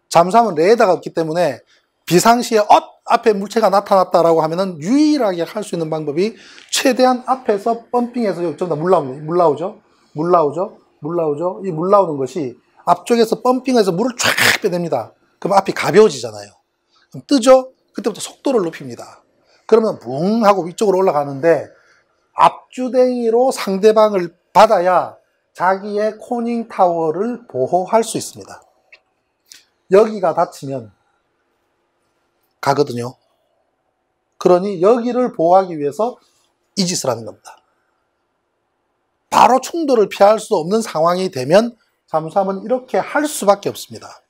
잠수함은 레이더가 없기 때문에 비상시에 앞에 물체가 나타났다라고 하면은 유일하게 할 수 있는 방법이 최대한 앞에서 펌핑해서 전부 다 물 나오죠. 이 물 나오는 것이 앞쪽에서 펌핑해서 물을 쫙 빼냅니다. 그럼 앞이 가벼워지잖아요. 그럼 뜨죠? 그때부터 속도를 높입니다. 그러면 붕 하고 위쪽으로 올라가는데 앞주댕이로 상대방을 받아야 자기의 코닝타워를 보호할 수 있습니다. 여기가 닫히면 가거든요. 그러니 여기를 보호하기 위해서 이 짓을 하는 겁니다. 바로 충돌을 피할 수 없는 상황이 되면 잠수함은 이렇게 할 수밖에 없습니다.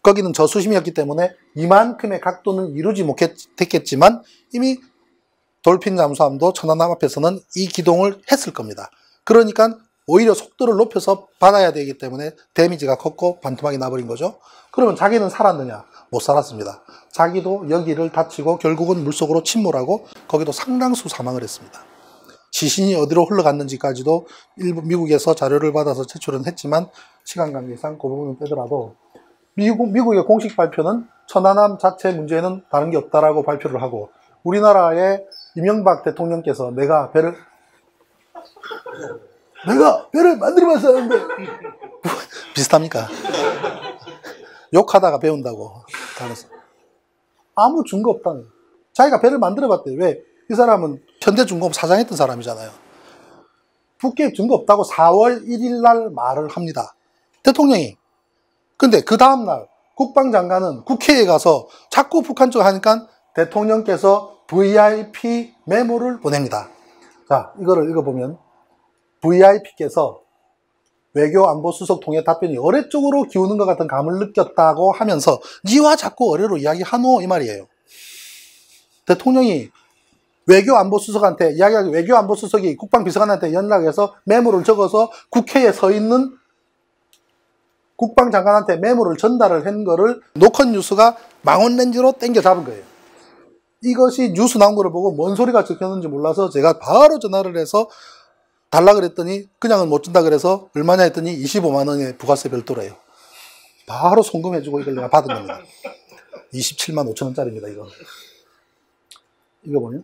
거기는 저수심이었기 때문에 이만큼의 각도는 이루지 못했겠지만 이미 돌핀 잠수함도 천안함 앞에서는 이 기동을 했을 겁니다. 그러니까 오히려 속도를 높여서 받아야 되기 때문에 데미지가 컸고 반토막이 나버린 거죠. 그러면 자기는 살았느냐? 못 살았습니다. 자기도 여기를 다치고 결국은 물속으로 침몰하고 거기도 상당수 사망을 했습니다. 시신이 어디로 흘러갔는지까지도 미국에서 자료를 받아서 제출은 했지만 시간 관계상 그 부분은 빼더라도 미국의 공식 발표는 천안함 자체 문제는 다른 게 없다라고 발표를 하고 우리나라의 이명박 대통령께서 내가 배를 만들어봤어 하는데 비슷합니까? 욕하다가 배운다고 아무 증거 없다는 거예요. 자기가 배를 만들어봤대요. 왜? 이 사람은 현대중공업 사장했던 사람이잖아요. 북계획 증거 없다고 4월 1일 날 말을 합니다. 대통령이. 근데 그 다음날 국방장관은 국회에 가서 자꾸 북한 쪽 하니까 대통령께서 VIP 메모를 보냅니다. 자, 이거를 읽어보면 VIP께서 외교안보수석 통해 답변이 어뢰 쪽으로 기우는 것 같은 감을 느꼈다고 하면서 니와 자꾸 어뢰로 이야기하노 이 말이에요. 대통령이 외교안보수석한테 이야기하기 외교안보수석이 국방비서관한테 연락해서 메모를 적어서 국회에 서 있는 국방장관한테 메모를 전달을 한 거를 노컷뉴스가 망원렌즈로 땡겨 잡은 거예요. 이것이 뉴스 나온 거를 보고 뭔 소리가 적혔는지 몰라서 제가 바로 전화를 해서 달라 그랬더니 그냥은 못 준다 그래서 얼마냐 했더니 25만 원의 부가세 별도래요. 바로 송금해주고 이걸 내가 받은 겁니다. 27만 5천 원짜리입니다. 이거 보면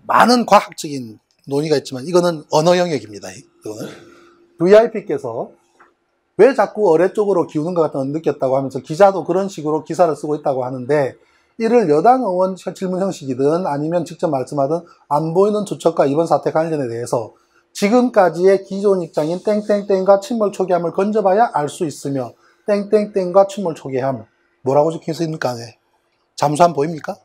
많은 과학적인 논의가 있지만 이거는 언어 영역입니다. 이거는 VIP께서 왜 자꾸 어뢰 쪽으로 기우는 것 같다는 느꼈다고 하면서 기자도 그런 식으로 기사를 쓰고 있다고 하는데, 이를 여당 의원 질문 형식이든 아니면 직접 말씀하든 안 보이는 투척과 이번 사태 관련에 대해서 지금까지의 기존 입장인 땡땡땡과 침몰 초기함을 건져봐야 알 수 있으며, 땡땡땡과 침몰 초기함 뭐라고 적혀 있습니까? 네. 잠수함 보입니까?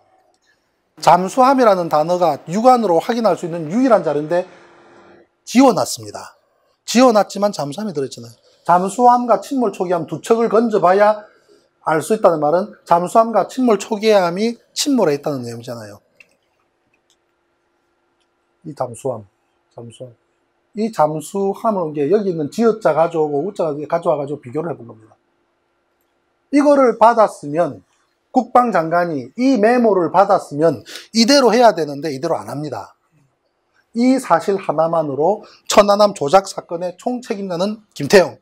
잠수함이라는 단어가 육안으로 확인할 수 있는 유일한 자료인데 지워놨습니다. 지워놨지만 잠수함이 들어있잖아요. 잠수함과 침몰 초기함 두 척을 건져봐야 알 수 있다는 말은 잠수함과 침몰 초기함이 침몰해 있다는 내용이잖아요. 이 잠수함. 이 잠수함을 이게 여기 있는 지어자 가져오고 우자 가져와가지고 비교를 해본 겁니다. 이거를 받았으면 국방장관이 이 메모를 받았으면 이대로 해야 되는데 이대로 안 합니다. 이 사실 하나만으로 천안함 조작 사건의 총책임자는 김태형.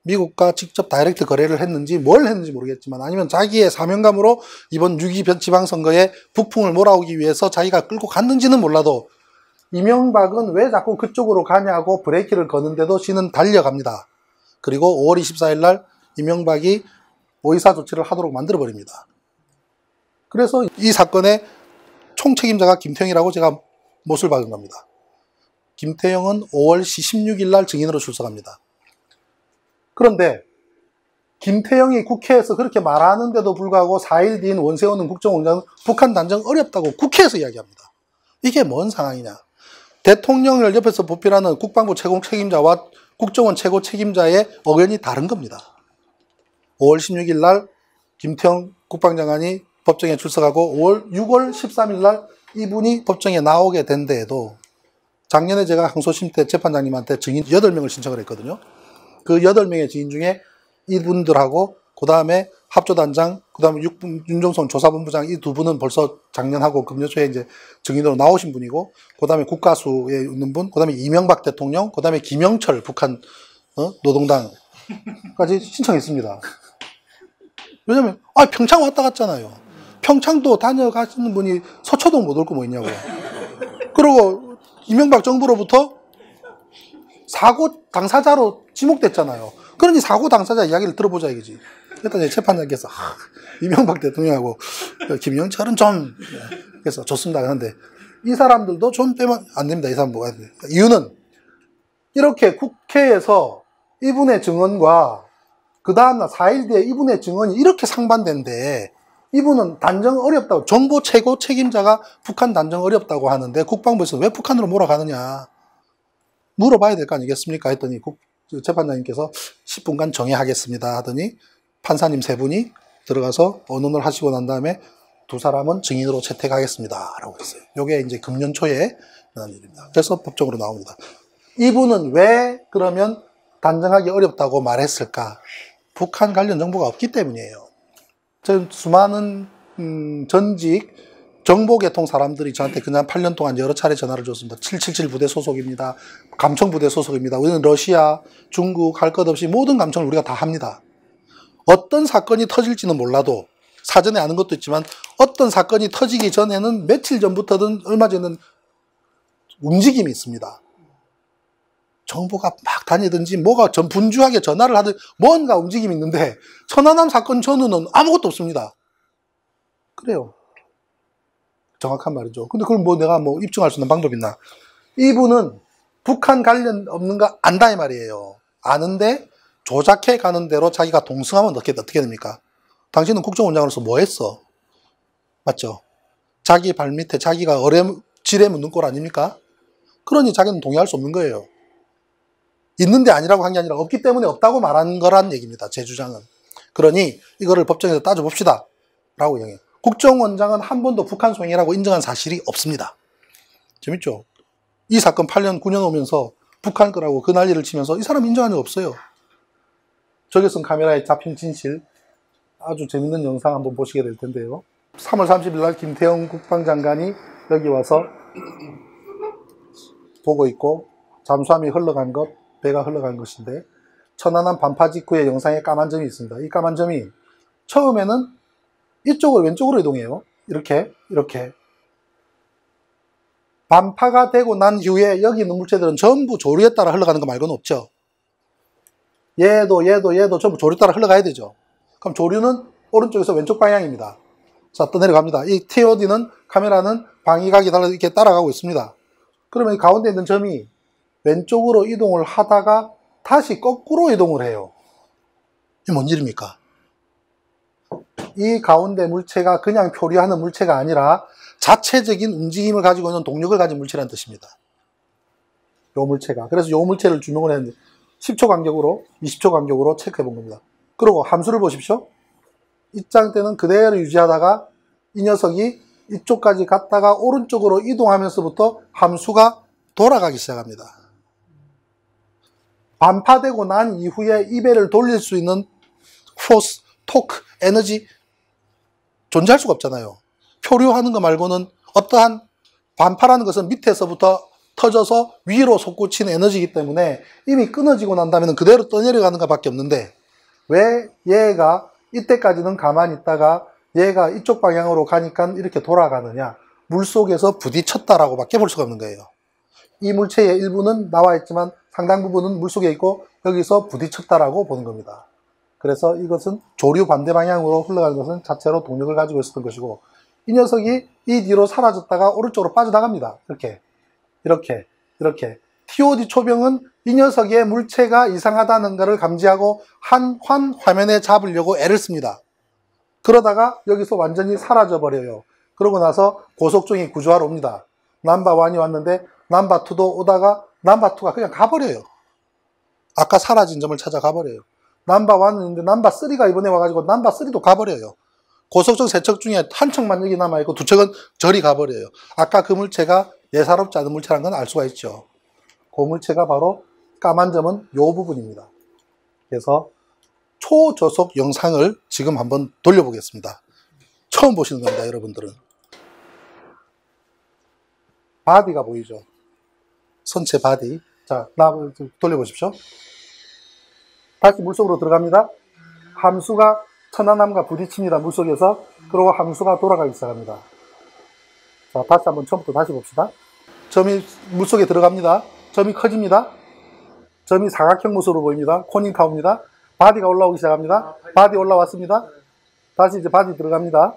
미국과 직접 다이렉트 거래를 했는지 뭘 했는지 모르겠지만, 아니면 자기의 사명감으로 이번 6.2 지방선거에 북풍을 몰아오기 위해서 자기가 끌고 갔는지는 몰라도 이명박은 왜 자꾸 그쪽으로 가냐고 브레이크를 거는데도 씨는 달려갑니다. 그리고 5월 24일 날 이명박이 오이사 조치를 하도록 만들어버립니다. 그래서 이 사건의 총책임자가 김태형이라고 제가 못을 박은 겁니다. 김태형은 5월 16일 날 증인으로 출석합니다. 그런데 김태형이 국회에서 그렇게 말하는데도 불구하고 4일 뒤인 원세훈은 국정원장은 북한 단정 어렵다고 국회에서 이야기합니다. 이게 뭔 상황이냐. 대통령을 옆에서 보필하는 국방부 최고 책임자와 국정원 최고 책임자의 의견이 다른 겁니다. 5월 16일 날 김태형 국방장관이 법정에 출석하고 6월 13일 날 이분이 법정에 나오게 된 데에도 작년에 제가 항소심 때 재판장님한테 증인 8명을 신청을 했거든요. 그 8명의 증인 중에 이분들하고 그 다음에 합조단장, 그 다음에 윤종성 조사본부장 이 두 분은 벌써 작년하고 금년 초에 이제 증인으로 나오신 분이고, 그 다음에 국가수에 있는 분, 그 다음에 이명박 대통령, 그 다음에 김영철 북한 노동당까지 신청했습니다. 왜냐면 평창 왔다 갔잖아요. 평창도 다녀가시는 분이 서초동 못 올 거 뭐 있냐고. 그리고 이명박 정부로부터 사고 당사자로 지목됐잖아요. 그러니 사고 당사자 이야기를 들어보자 이거지. 그랬더니 재판장께서 이명박 대통령하고 김영철은 좀 그래서 좋습니다. 그런데 이 사람들도 좀 빼면 안 됩니다. 이 사람 뭐가 됩니다. 이유는 이렇게 국회에서 이분의 증언과 그 다음날 4일 뒤에 이분의 증언이 이렇게 상반된데, 이분은 단정 어렵다고, 정보 최고 책임자가 북한 단정 어렵다고 하는데 국방부에서 왜 북한으로 몰아가느냐 물어봐야 될 거 아니겠습니까? 했더니 재판장님께서 10분간 정의하겠습니다 하더니 판사님 3분이 들어가서 언론을 하시고 난 다음에 두 사람은 증인으로 채택하겠습니다 라고 했어요. 이게 이제 금년 초에 일어난 일입니다. 그래서 법정으로 나옵니다. 이분은 왜 그러면 단정하기 어렵다고 말했을까? 북한 관련 정보가 없기 때문이에요. 수많은 전직 정보계통 사람들이 저한테 그냥 8년 동안 여러 차례 전화를 줬습니다. 777 부대 소속입니다. 감청 부대 소속입니다. 우리는 러시아, 중국 할 것 없이 모든 감청을 우리가 다 합니다. 어떤 사건이 터질지는 몰라도 사전에 아는 것도 있지만 어떤 사건이 터지기 전에는 며칠 전부터든 얼마 전에는 움직임이 있습니다. 정보가 막 다니든지 뭐가 분주하게 전화를 하든 뭔가 움직임이 있는데 천안함 사건 전후는 아무것도 없습니다. 그래요. 정확한 말이죠. 근데 그걸 내가 입증할 수 있는 방법이 있나? 이분은 북한 관련 없는 거 안다 이 말이에요. 아는데 조작해 가는 대로 자기가 동승하면 어떻게 됩니까? 당신은 국정원장으로서 뭐 했어? 맞죠? 자기 발밑에 자기가 지뢰 묻는 꼴 아닙니까? 그러니 자기는 동의할 수 없는 거예요. 있는데 아니라고 한 게 아니라 없기 때문에 없다고 말한 거란 얘기입니다. 제 주장은. 그러니 이거를 법정에서 따져봅시다 라고 얘기해요. 국정원장은 한 번도 북한 송이라고 인정한 사실이 없습니다. 재밌죠? 이 사건 8년 9년 오면서 북한 거라고 그 난리를 치면서 이 사람 인정한 적 없어요. 적외선 카메라에 잡힌 진실, 아주 재밌는 영상 한번 보시게 될 텐데요. 3월 30일 날 김태형 국방장관이 여기 와서 보고 있고 잠수함이 흘러간 것, 배가 흘러간 것인데 천안함 반파 직후에 영상에 까만 점이 있습니다. 이 까만 점이 처음에는 이쪽으로 왼쪽으로 이동해요. 이렇게 반파가 되고 난 이후에 여기 있는 물체들은 전부 조류에 따라 흘러가는 거 말고는 없죠. 얘도 전부 조류 따라 흘러가야 되죠. 그럼 조류는 오른쪽에서 왼쪽 방향입니다. 자, 또 내려갑니다. 이 TOD는 카메라는 방위각이 달라 이렇게 따라가고 있습니다. 그러면 이 가운데 있는 점이 왼쪽으로 이동을 하다가 다시 거꾸로 이동을 해요. 이게 뭔 일입니까? 이 가운데 물체가 그냥 표류하는 물체가 아니라 자체적인 움직임을 가지고 있는 동력을 가진 물체라는 뜻입니다. 요 물체가. 그래서 요 물체를 주목을 했는데 10초 간격으로, 20초 간격으로 체크해 본 겁니다. 그리고 함수를 보십시오. 입장 때는 그대로 유지하다가 이 녀석이 이쪽까지 갔다가 오른쪽으로 이동하면서부터 함수가 돌아가기 시작합니다. 반파되고 난 이후에 이 배를 돌릴 수 있는 포스, 토크, 에너지 존재할 수가 없잖아요. 표류하는 거 말고는 어떠한 반파라는 것은 밑에서부터 터져서 위로 솟구치는 에너지이기 때문에 이미 끊어지고 난 다음에는 그대로 떠내려가는 것밖에 없는데 왜 얘가 이때까지는 가만히 있다가 얘가 이쪽 방향으로 가니까 이렇게 돌아가느냐? 물속에서 부딪혔다라고 밖에 볼 수가 없는 거예요. 이 물체의 일부는 나와 있지만 상당 부분은 물속에 있고 여기서 부딪혔다라고 보는 겁니다. 그래서 이것은 조류 반대 방향으로 흘러가는 것은 자체로 동력을 가지고 있었던 것이고 이 녀석이 이 뒤로 사라졌다가 오른쪽으로 빠져나갑니다. 이렇게. TOD 초병은 이 녀석의 물체가 이상하다는 것을 감지하고 한 화면에 잡으려고 애를 씁니다. 그러다가 여기서 완전히 사라져 버려요. 그러고 나서 고속종이 구조하러 옵니다. 넘버1이 왔는데 넘버2도 오다가 넘버2가 그냥 가버려요. 아까 사라진 점을 찾아가 버려요. 넘버1은 있는데 넘버3가 이번에 와가지고 넘버3도 가버려요. 고속종 세 척 중에 한 척만 여기 남아있고 두 척은 저리 가버려요. 아까 그 물체가 예사롭지 않은 물체라는 건 알 수가 있죠. 그 물체가 바로 까만 점은 이 부분입니다. 그래서 초저속 영상을 지금 한번 돌려보겠습니다. 처음 보시는 겁니다, 여러분들은. 바디가 보이죠? 선체 바디. 자, 돌려보십시오. 다시 물속으로 들어갑니다. 함수가 천안함과 부딪힙니다, 물속에서. 그리고 함수가 돌아가기 시작합니다. 자, 다시 한번 처음부터 다시 봅시다. 점이 물속에 들어갑니다. 점이 커집니다. 점이 사각형 모습으로 보입니다. 코닝 타워입니다. 바디가 올라오기 시작합니다. 바디 올라왔습니다. 다시 이제 바디 들어갑니다.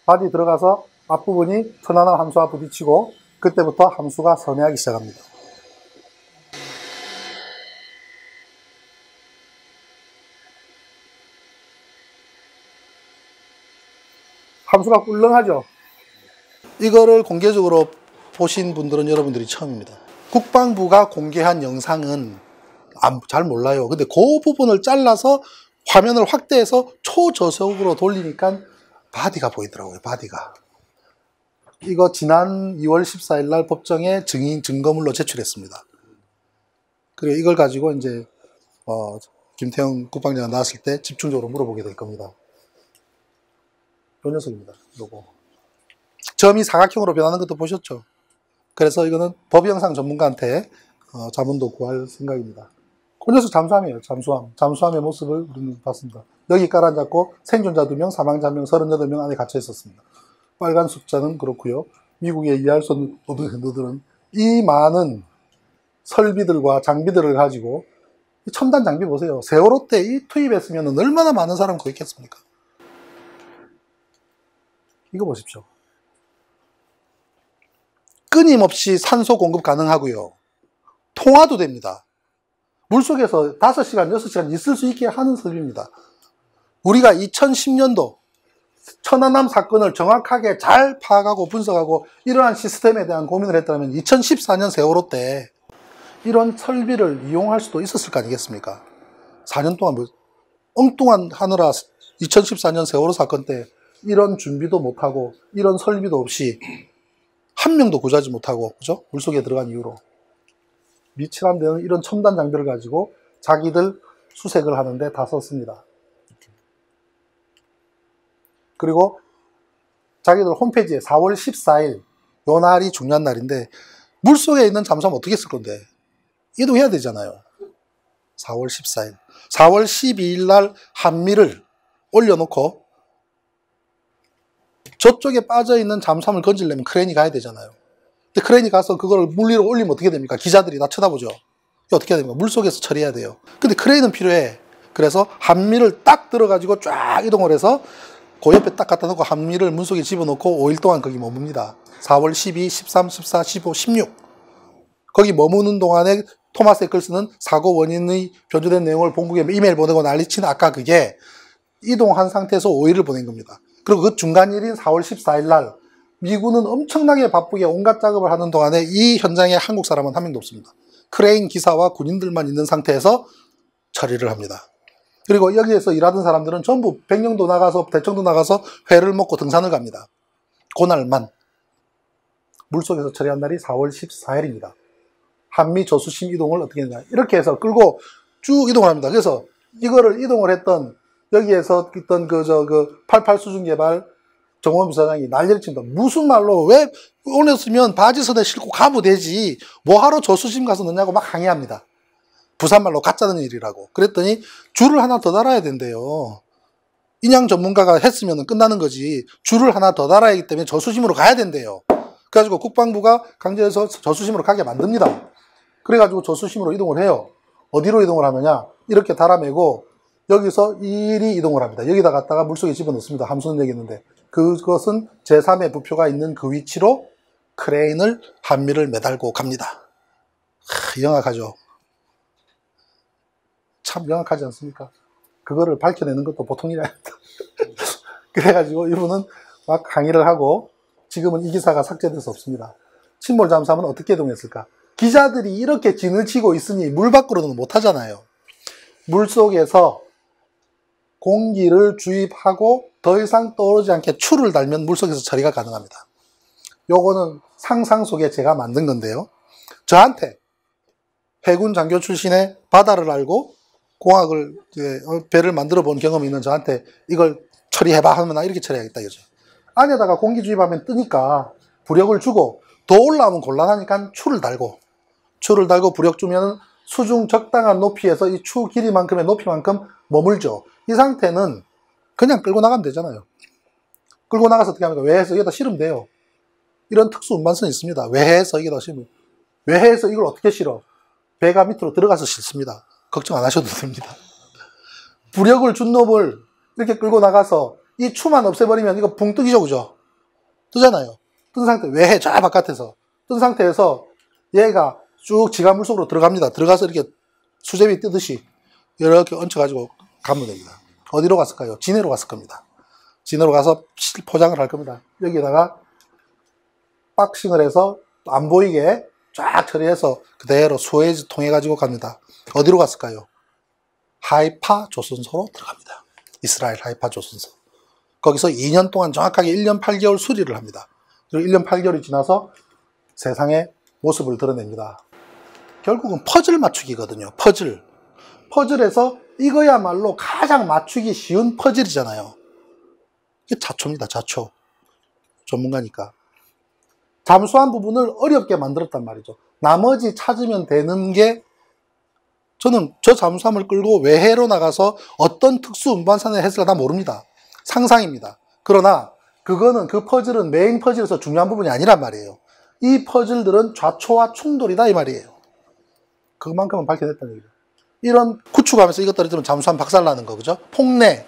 바디 들어가서 앞부분이 천안함 함수와 부딪히고 그때부터 함수가 선회하기 시작합니다. 함수가 꿀렁하죠? 이거를 공개적으로 보신 분들은 여러분들이 처음입니다. 국방부가 공개한 영상은 잘 몰라요. 근데 그 부분을 잘라서 화면을 확대해서 초저속으로 돌리니까 바디가 보이더라고요. 바디가. 이거 지난 2월 14일 날 법정에 증거물로 제출했습니다. 그리고 이걸 가지고 이제 김태형 국방장관 나왔을 때 집중적으로 물어보게 될 겁니다. 요 녀석입니다. 요거. 점이 사각형으로 변하는 것도 보셨죠? 그래서 이거는 법영상 전문가한테 자문도 구할 생각입니다. 그 녀석 잠수함이에요. 잠수함의 모습을 우리는 봤습니다. 여기 깔아앉았고 생존자 2명, 사망자 1명, 38명 안에 갇혀 있었습니다. 빨간 숫자는 그렇고요. 미국의 이해할 수 없는 너들은 이 많은 설비들과 장비들을 가지고 이 첨단 장비 보세요. 세월호 때 이 투입했으면 얼마나 많은 사람이 거기 있겠습니까? 이거 보십시오. 끊임없이 산소 공급 가능하고요. 통화도 됩니다. 물속에서 5시간, 6시간 있을 수 있게 하는 설비입니다. 우리가 2010년도 천안함 사건을 정확하게 잘 파악하고 분석하고 이러한 시스템에 대한 고민을 했다면 2014년 세월호 때 이런 설비를 이용할 수도 있었을 거 아니겠습니까? 4년 동안 엉뚱한 하느라 2014년 세월호 사건 때 이런 준비도 못하고 이런 설비도 없이 한 명도 구조하지 못하고, 그죠? 물속에 들어간 이후로. 미칠한 데는 이런 첨단 장비를 가지고 자기들 수색을 하는데 다 썼습니다. 그리고 자기들 홈페이지에 4월 14일, 요 날이 중요한 날인데, 물속에 있는 잠수함 어떻게 쓸 건데? 이동해야 되잖아요. 4월 14일. 4월 12일 날 한미를 올려놓고, 저쪽에 빠져있는 잠수함을 건지려면 크레인이 가야 되잖아요. 근데 크레인이 가서 그걸 물 위로 올리면 어떻게 됩니까? 기자들이 다 쳐다보죠. 어떻게 해야 됩니까? 물속에서 처리해야 돼요. 근데 크레인은 필요해. 그래서 한미를 딱 들어가지고 쫙 이동을 해서 그 옆에 딱 갖다 놓고 한미를 물속에 집어넣고 5일 동안 거기 머뭅니다. 4월 12, 13, 14, 15, 16. 거기 머무는 동안에 토마스 에클스는 사고 원인의 변조된 내용을 본국에 이메일 보내고 난리친 아까 그게 이동한 상태에서 5일을 보낸 겁니다. 그리고 그 중간일인 4월 14일 날 미군은 엄청나게 바쁘게 온갖 작업을 하는 동안에 이 현장에 한국 사람은 한 명도 없습니다. 크레인 기사와 군인들만 있는 상태에서 처리를 합니다. 그리고 여기에서 일하던 사람들은 전부 백령도 나가서 대청도 나가서 회를 먹고 등산을 갑니다. 그날만 물속에서 처리한 날이 4월 14일입니다. 한미 저수심 이동을 어떻게 했냐 이렇게 해서 끌고 쭉 이동을 합니다. 그래서 이거를 이동을 했던 여기에서 있던 그 88 수중개발 정원 부사장이 난리를 칩니다. 무슨 말로 왜 올렸으면 바지선에 싣고 가면 되지 뭐하러 저수심 가서 넣냐고 막 항의합니다. 부산말로 가짜는 일이라고. 그랬더니 줄을 하나 더 달아야 된대요. 인양 전문가가 했으면 끝나는 거지. 줄을 하나 더 달아야 하기 때문에 저수심으로 가야 된대요. 그래가지고 국방부가 강제해서 저수심으로 가게 만듭니다. 그래가지고 저수심으로 이동을 해요. 어디로 이동을 하느냐? 이렇게 달아매고 여기서 이리 이동을 합니다. 여기다 갖다가 물속에 집어넣습니다. 함수는 여기 있는데 그것은 제3의 부표가 있는 그 위치로 크레인을 한미를 매달고 갑니다. 영악하죠. 참 명확하지 않습니까? 그거를 밝혀내는 것도 보통 일이 아니다. 그래가지고 이분은 막 강의를 하고 지금은 이 기사가 삭제돼서 없습니다. 침몰 잠수함은 어떻게 이동했을까? 기자들이 이렇게 진을 치고 있으니 물 밖으로는 못하잖아요. 물속에서 공기를 주입하고 더 이상 떠오르지 않게 추를 달면 물속에서 처리가 가능합니다. 요거는 상상 속에 제가 만든 건데요. 저한테 해군 장교 출신의 바다를 알고 공학을 배를 만들어 본 경험이 있는 저한테 이걸 처리해봐 하면 나 이렇게 처리하겠다 이거죠. 안에다가 공기 주입하면 뜨니까 부력을 주고 더 올라오면 곤란하니까 추를 달고 부력 주면 수중 적당한 높이에서 이 추 길이만큼의 높이만큼 머물죠. 이 상태는 그냥 끌고 나가면 되잖아요. 끌고 나가서 어떻게 합니까? 외해에서 여기다 실으면 돼요. 이런 특수 운반선이 있습니다. 외해에서 여기다 실으면. 외해에서 이걸 어떻게 실어? 배가 밑으로 들어가서 실습니다. 걱정 안 하셔도 됩니다. 부력을 준 놈을 이렇게 끌고 나가서 이 추만 없애버리면 이거 붕 뜨기죠, 그죠? 뜨잖아요. 뜬 상태, 외해 저 바깥에서 뜬 상태에서 얘가 쭉 지가 물속으로 들어갑니다. 들어가서 이렇게 수제비 뜨듯이 이렇게 얹혀가지고 가면 됩니다. 어디로 갔을까요? 진해로 갔을 겁니다. 진해로 가서 포장을 할 겁니다. 여기다가 박싱을 해서 안 보이게 쫙 처리해서 그대로 수에즈 통해 가지고 갑니다. 어디로 갔을까요? 하이파 조선소로 들어갑니다. 이스라엘 하이파 조선소. 거기서 2년 동안 정확하게 1년 8개월 수리를 합니다. 그리고 1년 8개월이 지나서 세상의 모습을 드러냅니다. 결국은 퍼즐 맞추기거든요. 퍼즐에서 이거야말로 가장 맞추기 쉬운 퍼즐이잖아요. 이게 자초입니다. 자초. 전문가니까. 잠수한 부분을 어렵게 만들었단 말이죠. 나머지 찾으면 되는 게 저는 저 잠수함을 끌고 외해로 나가서 어떤 특수 운반선을 했을까 다 모릅니다. 상상입니다. 그러나 그거는 그 퍼즐은 메인 퍼즐에서 중요한 부분이 아니란 말이에요. 이 퍼즐들은 좌초와 충돌이다 이 말이에요. 그만큼은 밝혀냈다는 얘기죠. 이런 구축하면서 이것 떨어지면 잠수함 박살나는 거 그죠? 폭내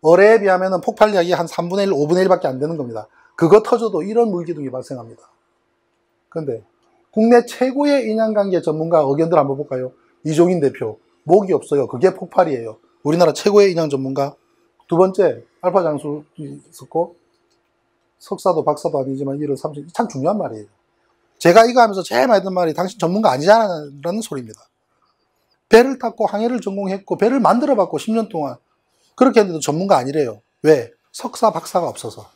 어뢰에 비하면 폭발력이 한 3분의 1, 5분의 1밖에 안 되는 겁니다. 그거 터져도 이런 물기둥이 발생합니다. 그런데 국내 최고의 인양관계 전문가 의견들 한번 볼까요? 이종인 대표, 목이 없어요. 그게 폭발이에요. 우리나라 최고의 인양 전문가. 두 번째, 알파 장수 있었고, 석사도 박사도 아니지만 1월 30일. 참 중요한 말이에요. 제가 이거 하면서 제일 많이 듣는 말이 당신 전문가 아니잖아라는 소리입니다. 배를 탔고 항해를 전공했고 배를 만들어봤고 10년 동안 그렇게 했는데도 전문가 아니래요. 왜? 석사, 박사가 없어서.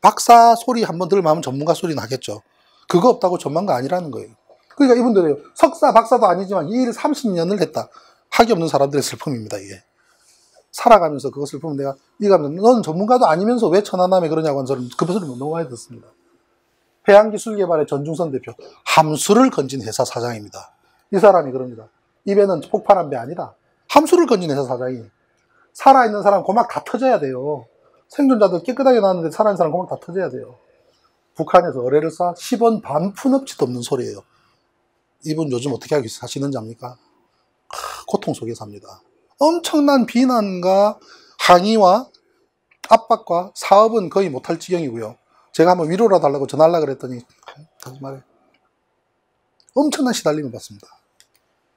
박사 소리 한번 들으면 하면 전문가 소리 나겠죠. 그거 없다고 전문가 아니라는 거예요. 그러니까 이분들이요. 석사, 박사도 아니지만 이 일을 30년을 했다. 학위 없는 사람들의 슬픔입니다, 이게. 살아가면서 그거 슬픔은 내가, 이거 하면, 너는 전문가도 아니면서 왜 천안함에 그러냐고 하는 소리, 그 소리 너무 많이 듣습니다. 해양기술개발의 전중선 대표, 함수를 건진 회사 사장입니다. 이 사람이 그럽니다. 이 배는 폭발한 배 아니다. 함수를 건진 회사 사장이. 살아있는 사람 고막 다 터져야 돼요. 생존자들 깨끗하게 나왔는데 살아있는 사람 고막 다 터져야 돼요. 북한에서 어뢰를 쏴 10원 반 푼업치도 없는 소리예요. 이분 요즘 어떻게 하고 사시는지 압니까? 고통 속에 삽니다. 엄청난 비난과 항의와 압박과 사업은 거의 못할 지경이고요. 제가 한번 위로라도 하려고 전화하려고 그랬더니 하지 말해. 엄청난 시달림을 받습니다.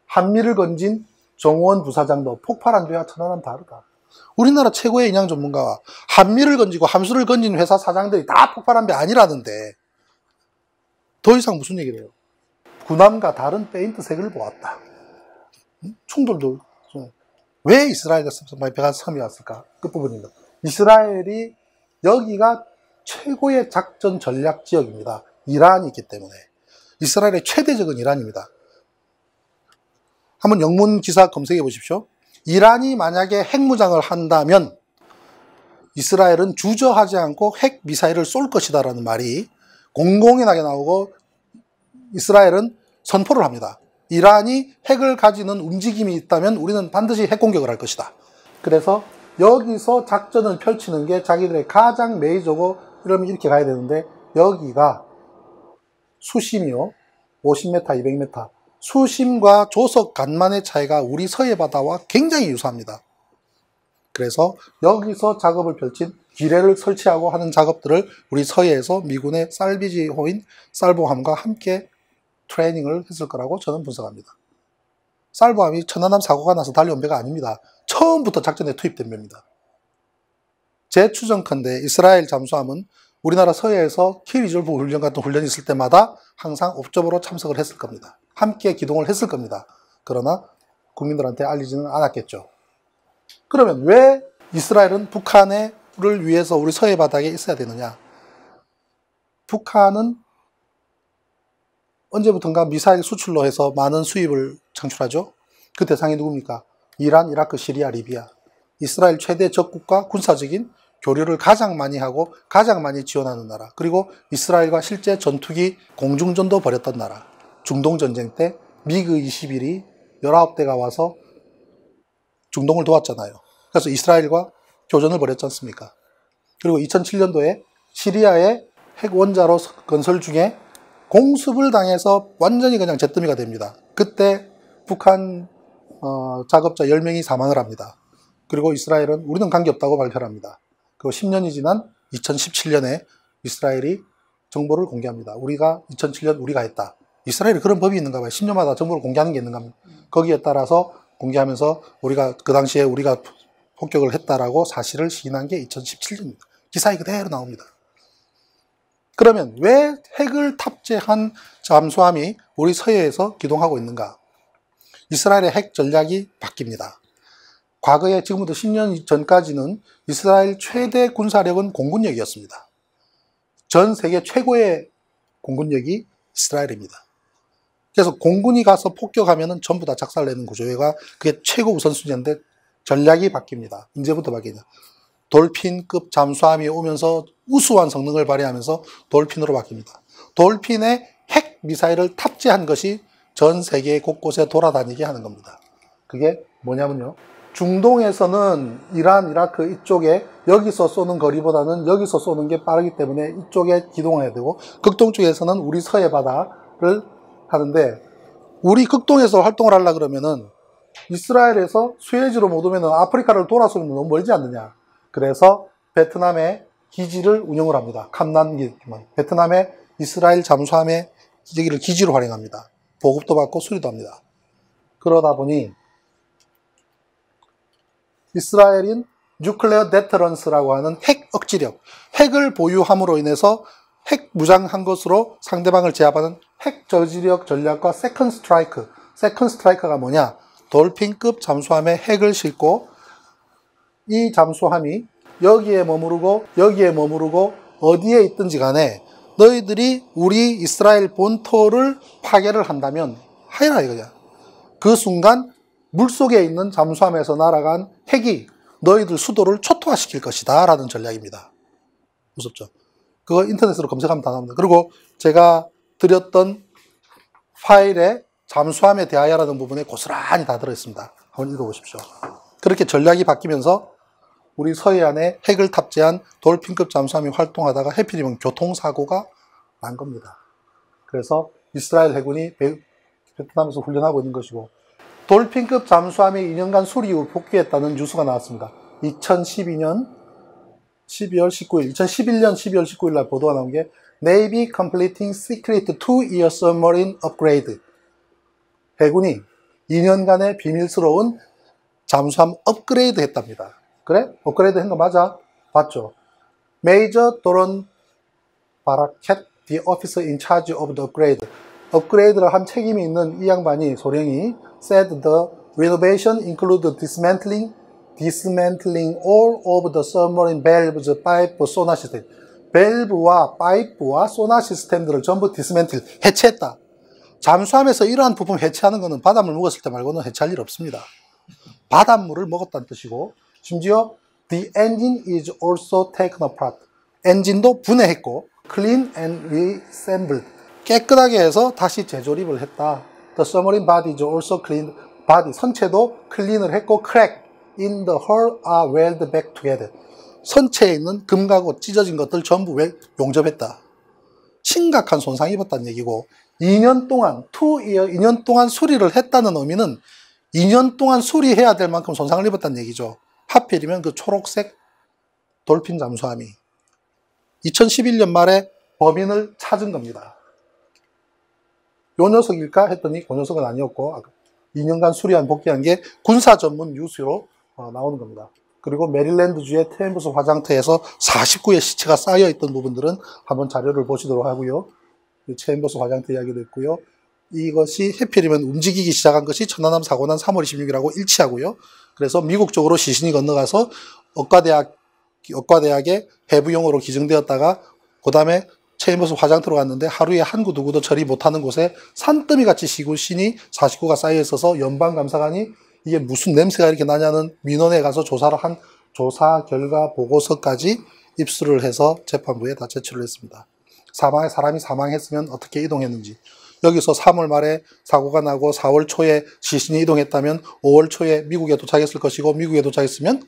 한미를 건진 정호원 부사장도 폭발한 죄와 천하람 다르다. 우리나라 최고의 인양 전문가와 한미를 건지고 함수를 건진 회사 사장들이 다 폭발한 배 아니라는데 더 이상 무슨 얘기를 해요? 군함과 다른 페인트 색을 보았다. 충돌도. 왜 이스라엘과 배가 섬이 왔을까? 끝부분입니다. 이스라엘이 여기가 최고의 작전 전략 지역입니다. 이란이 있기 때문에. 이스라엘의 최대적은 이란입니다. 한번 영문 기사 검색해 보십시오. 이란이 만약에 핵무장을 한다면 이스라엘은 주저하지 않고 핵 미사일을 쏠 것이다라는 말이 공공연하게 나오고 이스라엘은 선포를 합니다. 이란이 핵을 가지는 움직임이 있다면 우리는 반드시 핵공격을 할 것이다. 그래서 여기서 작전을 펼치는 게 자기들의 가장 메이저고 이러면 이렇게 가야 되는데 여기가 수심이요. 50m, 200m. 수심과 조석 간만의 차이가 우리 서해 바다와 굉장히 유사합니다. 그래서 여기서 작업을 펼친 기뢰를 설치하고 하는 작업들을 우리 서해에서 미군의 살비지호인 살보함과 함께 트레이닝을 했을 거라고 저는 분석합니다. 살보함이 천안함 사고가 나서 달려온 배가 아닙니다. 처음부터 작전에 투입된 배입니다. 제 추정컨대 이스라엘 잠수함은 우리나라 서해에서 키리졸브 훈련 같은 훈련이 있을 때마다 항상 옵저버로 참석을 했을 겁니다. 함께 기동을 했을 겁니다. 그러나 국민들한테 알리지는 않았겠죠. 그러면 왜 이스라엘은 북한을 위해서 우리 서해 바닥에 있어야 되느냐? 북한은 언제부턴가 미사일 수출로 해서 많은 수입을 창출하죠. 그 대상이 누굽니까? 이란, 이라크, 시리아, 리비아. 이스라엘 최대 적국과 군사적인 교류를 가장 많이 하고 가장 많이 지원하는 나라. 그리고 이스라엘과 실제 전투기 공중전도 벌였던 나라. 중동전쟁 때 미그 21이 19대가 와서 중동을 도왔잖아요. 그래서 이스라엘과 교전을 벌였지 않습니까? 그리고 2007년도에 시리아의 핵원자로 건설 중에 공습을 당해서 완전히 그냥 잿더미가 됩니다. 그때 북한 작업자 10명이 사망을 합니다. 그리고 이스라엘은 우리는 관계없다고 발표를 합니다. 그리고 10년이 지난 2017년에 이스라엘이 정보를 공개합니다. 우리가 2007년 우리가 했다. 이스라엘이 그런 법이 있는가 봐요. 10년마다 정보를 공개하는 게 있는가 봐요. 거기에 따라서 공개하면서 우리가 그 당시에 우리가 폭격을 했다라고 사실을 시인한 게 2017년입니다. 기사에 그대로 나옵니다. 그러면 왜 핵을 탑재한 잠수함이 우리 서해에서 기동하고 있는가? 이스라엘의 핵 전략이 바뀝니다. 과거에 지금부터 10년 전까지는 이스라엘 최대 군사력은 공군력이었습니다. 전 세계 최고의 공군력이 이스라엘입니다. 그래서 공군이 가서 폭격하면 전부 다 작살내는 구조가 그게 최고 우선순위인데 전략이 바뀝니다. 언제부터 바뀌냐? 돌핀급 잠수함이 오면서 우수한 성능을 발휘하면서 돌핀으로 바뀝니다. 돌핀에 핵 미사일을 탑재한 것이 전 세계 곳곳에 돌아다니게 하는 겁니다. 그게 뭐냐면요. 중동에서는 이란, 이라크 이쪽에 여기서 쏘는 거리보다는 여기서 쏘는 게 빠르기 때문에 이쪽에 기동해야 되고 극동 쪽에서는 우리 서해 바다를 하는데 우리 극동에서 활동을 하려고 그러면은 이스라엘에서 수에즈로 못 오면은 아프리카를 돌아서 오면 너무 멀지 않느냐. 그래서 베트남에 기지를 운영을 합니다. 캄난기지만 베트남에 이스라엘 잠수함의 여기를 기지로 활용합니다. 보급도 받고 수리도 합니다. 그러다 보니 이스라엘인 뉴클레어 데터런스라고 하는 핵 억지력, 핵을 보유함으로 인해서 핵 무장한 것으로 상대방을 제압하는 핵 저지력 전략과 세컨 스트라이크. 세컨 스트라이크가 뭐냐? 돌핀급 잠수함에 핵을 싣고 이 잠수함이 여기에 머무르고 어디에 있든지 간에 너희들이 우리 이스라엘 본토를 파괴를 한다면 하여라 이거야. 그 순간 물속에 있는 잠수함에서 날아간 핵이 너희들 수도를 초토화시킬 것이다 라는 전략입니다. 무섭죠? 그거 인터넷으로 검색하면 다 나옵니다. 그리고 제가 드렸던 파일에 잠수함에 대하여라는 부분에 고스란히 다 들어있습니다. 한번 읽어보십시오. 그렇게 전략이 바뀌면서 우리 서해안에 핵을 탑재한 돌핀급 잠수함이 활동하다가 해필이면 교통사고가 난 겁니다. 그래서 이스라엘 해군이 베트남에서 훈련하고 있는 것이고, 돌핀급 잠수함이 2년간 수리 후 복귀했다는 뉴스가 나왔습니다. 2012년 12월 19일, 2011년 12월 19일 날 보도가 나온 게 Navy completing secret 2-year submarine upgrade. 해군이 2년간의 비밀스러운 잠수함 업그레이드 했답니다. 그래? 업그레이드 한 거 맞아? 봤죠? Major Doron Barakat, the officer in charge of the upgrade. 업그레이드를 한 책임이 있는 이 양반이, 소령이 said the renovation include dismantling all of the submarine valves, pipe, sonar system. 밸브와 파이프와 소나 시스템들을 전부 디스맨틀, 해체했다. 잠수함에서 이러한 부품 해체하는 것은 바닷물 먹었을 때 말고는 해체할 일 없습니다. 바닷물을 먹었다는 뜻이고, 심지어 the engine is also taken apart. 엔진도 분해했고, clean and reassembled. 깨끗하게 해서 다시 재조립을 했다. The submarine body is also cleaned. body, 선체도 클린을 했고, crack in the hull are welded back together. 선체에 있는 금가고 찢어진 것들 전부 용접했다. 심각한 손상 입었다는 얘기고, 2년 동안, 2년 동안 수리를 했다는 의미는 2년 동안 수리해야 될 만큼 손상을 입었다는 얘기죠. 하필이면 그 초록색 돌핀 잠수함이 2011년 말에 범인을 찾은 겁니다. 요 녀석일까 했더니 그 녀석은 아니었고, 2년간 수리한 복귀한 게 군사 전문 뉴스로 나오는 겁니다. 그리고 메릴랜드주의 테임스 화장터에서 49의 시체가 쌓여있던 부분들은 한번 자료를 보시도록 하고요. 체인버스 화장터 이야기도 있고요. 이것이 해필이면 움직이기 시작한 것이 천안함 사고 난 3월 26일하고 일치하고요. 그래서 미국 쪽으로 시신이 건너가서 억과대학의 해부용으로 기증되었다가 그 다음에 체인버스 화장터로 갔는데 하루에 한 구 두 구도 처리 못하는 곳에 산더미같이 시신이 49가 쌓여 있어서 연방감사관이 이게 무슨 냄새가 이렇게 나냐는 민원에 가서 조사를 한 조사 결과 보고서까지 입수를 해서 재판부에 다 제출을 했습니다. 사람이 사망했으면 어떻게 이동했는지. 여기서 3월 말에 사고가 나고 4월 초에 시신이 이동했다면 5월 초에 미국에 도착했을 것이고, 미국에 도착했으면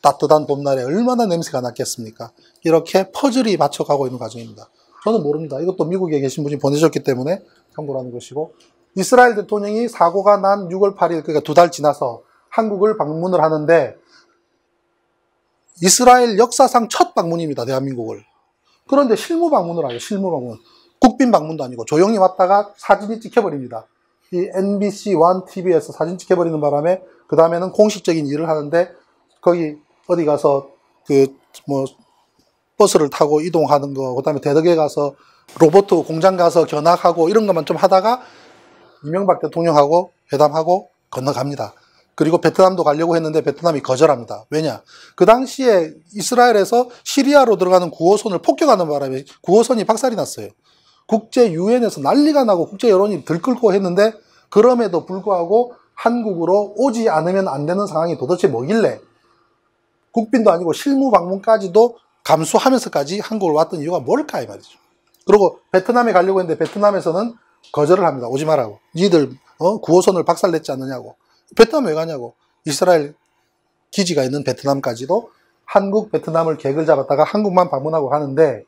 따뜻한 봄날에 얼마나 냄새가 났겠습니까? 이렇게 퍼즐이 맞춰가고 있는 과정입니다. 저는 모릅니다. 이것도 미국에 계신 분이 보내셨기 때문에 참고라는 것이고, 이스라엘 대통령이 사고가 난 6월 8일, 그러니까 2달 지나서 한국을 방문을 하는데, 이스라엘 역사상 첫 방문입니다. 대한민국을. 그런데 실무 방문을 하죠. 실무 방문. 국빈 방문도 아니고 조용히 왔다가 사진이 찍혀버립니다. 이 MBC 1TV에서 사진 찍혀버리는 바람에 그 다음에는 공식적인 일을 하는데, 거기 어디 가서 버스를 타고 이동하는 거, 그 다음에 대덕에 가서 로봇 공장 가서 견학하고 이런 것만 좀 하다가 이명박 대통령하고 회담하고 건너갑니다. 그리고 베트남도 가려고 했는데 베트남이 거절합니다. 왜냐? 그 당시에 이스라엘에서 시리아로 들어가는 9호선을 폭격하는 바람에 9호선이 박살이 났어요. 국제 유엔에서 난리가 나고 국제 여론이 들끓고 했는데, 그럼에도 불구하고 한국으로 오지 않으면 안 되는 상황이 도대체 뭐길래 국빈도 아니고 실무 방문까지도 감수하면서까지 한국을 왔던 이유가 뭘까 이 말이죠. 그리고 베트남에 가려고 했는데 베트남에서는 거절을 합니다. 오지 말라고. 니들 9호선을 박살냈지 않느냐고. 베트남 왜 가냐고. 이스라엘 기지가 있는 베트남까지도 한국, 베트남을 객을 잡았다가 한국만 방문하고 가는데,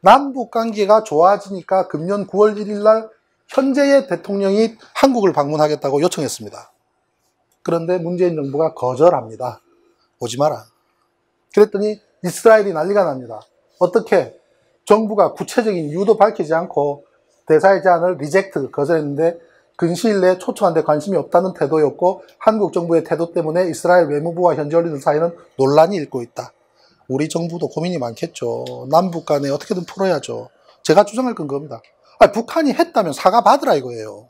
남북 관계가 좋아지니까 금년 9월 1일 날 현재의 대통령이 한국을 방문하겠다고 요청했습니다. 그런데 문재인 정부가 거절합니다. 오지 마라. 그랬더니 이스라엘이 난리가 납니다. 어떻게 정부가 구체적인 이유도 밝히지 않고 대사의 제안을 리젝트, 거절했는데 근시일 내에 초청한데 관심이 없다는 태도였고, 한국 정부의 태도 때문에 이스라엘 외무부와 현지 언론들 사이는 논란이 일고 있다. 우리 정부도 고민이 많겠죠. 남북 간에 어떻게든 풀어야죠. 제가 주장할 건 그겁니다. 북한이 했다면 사과받으라 이거예요.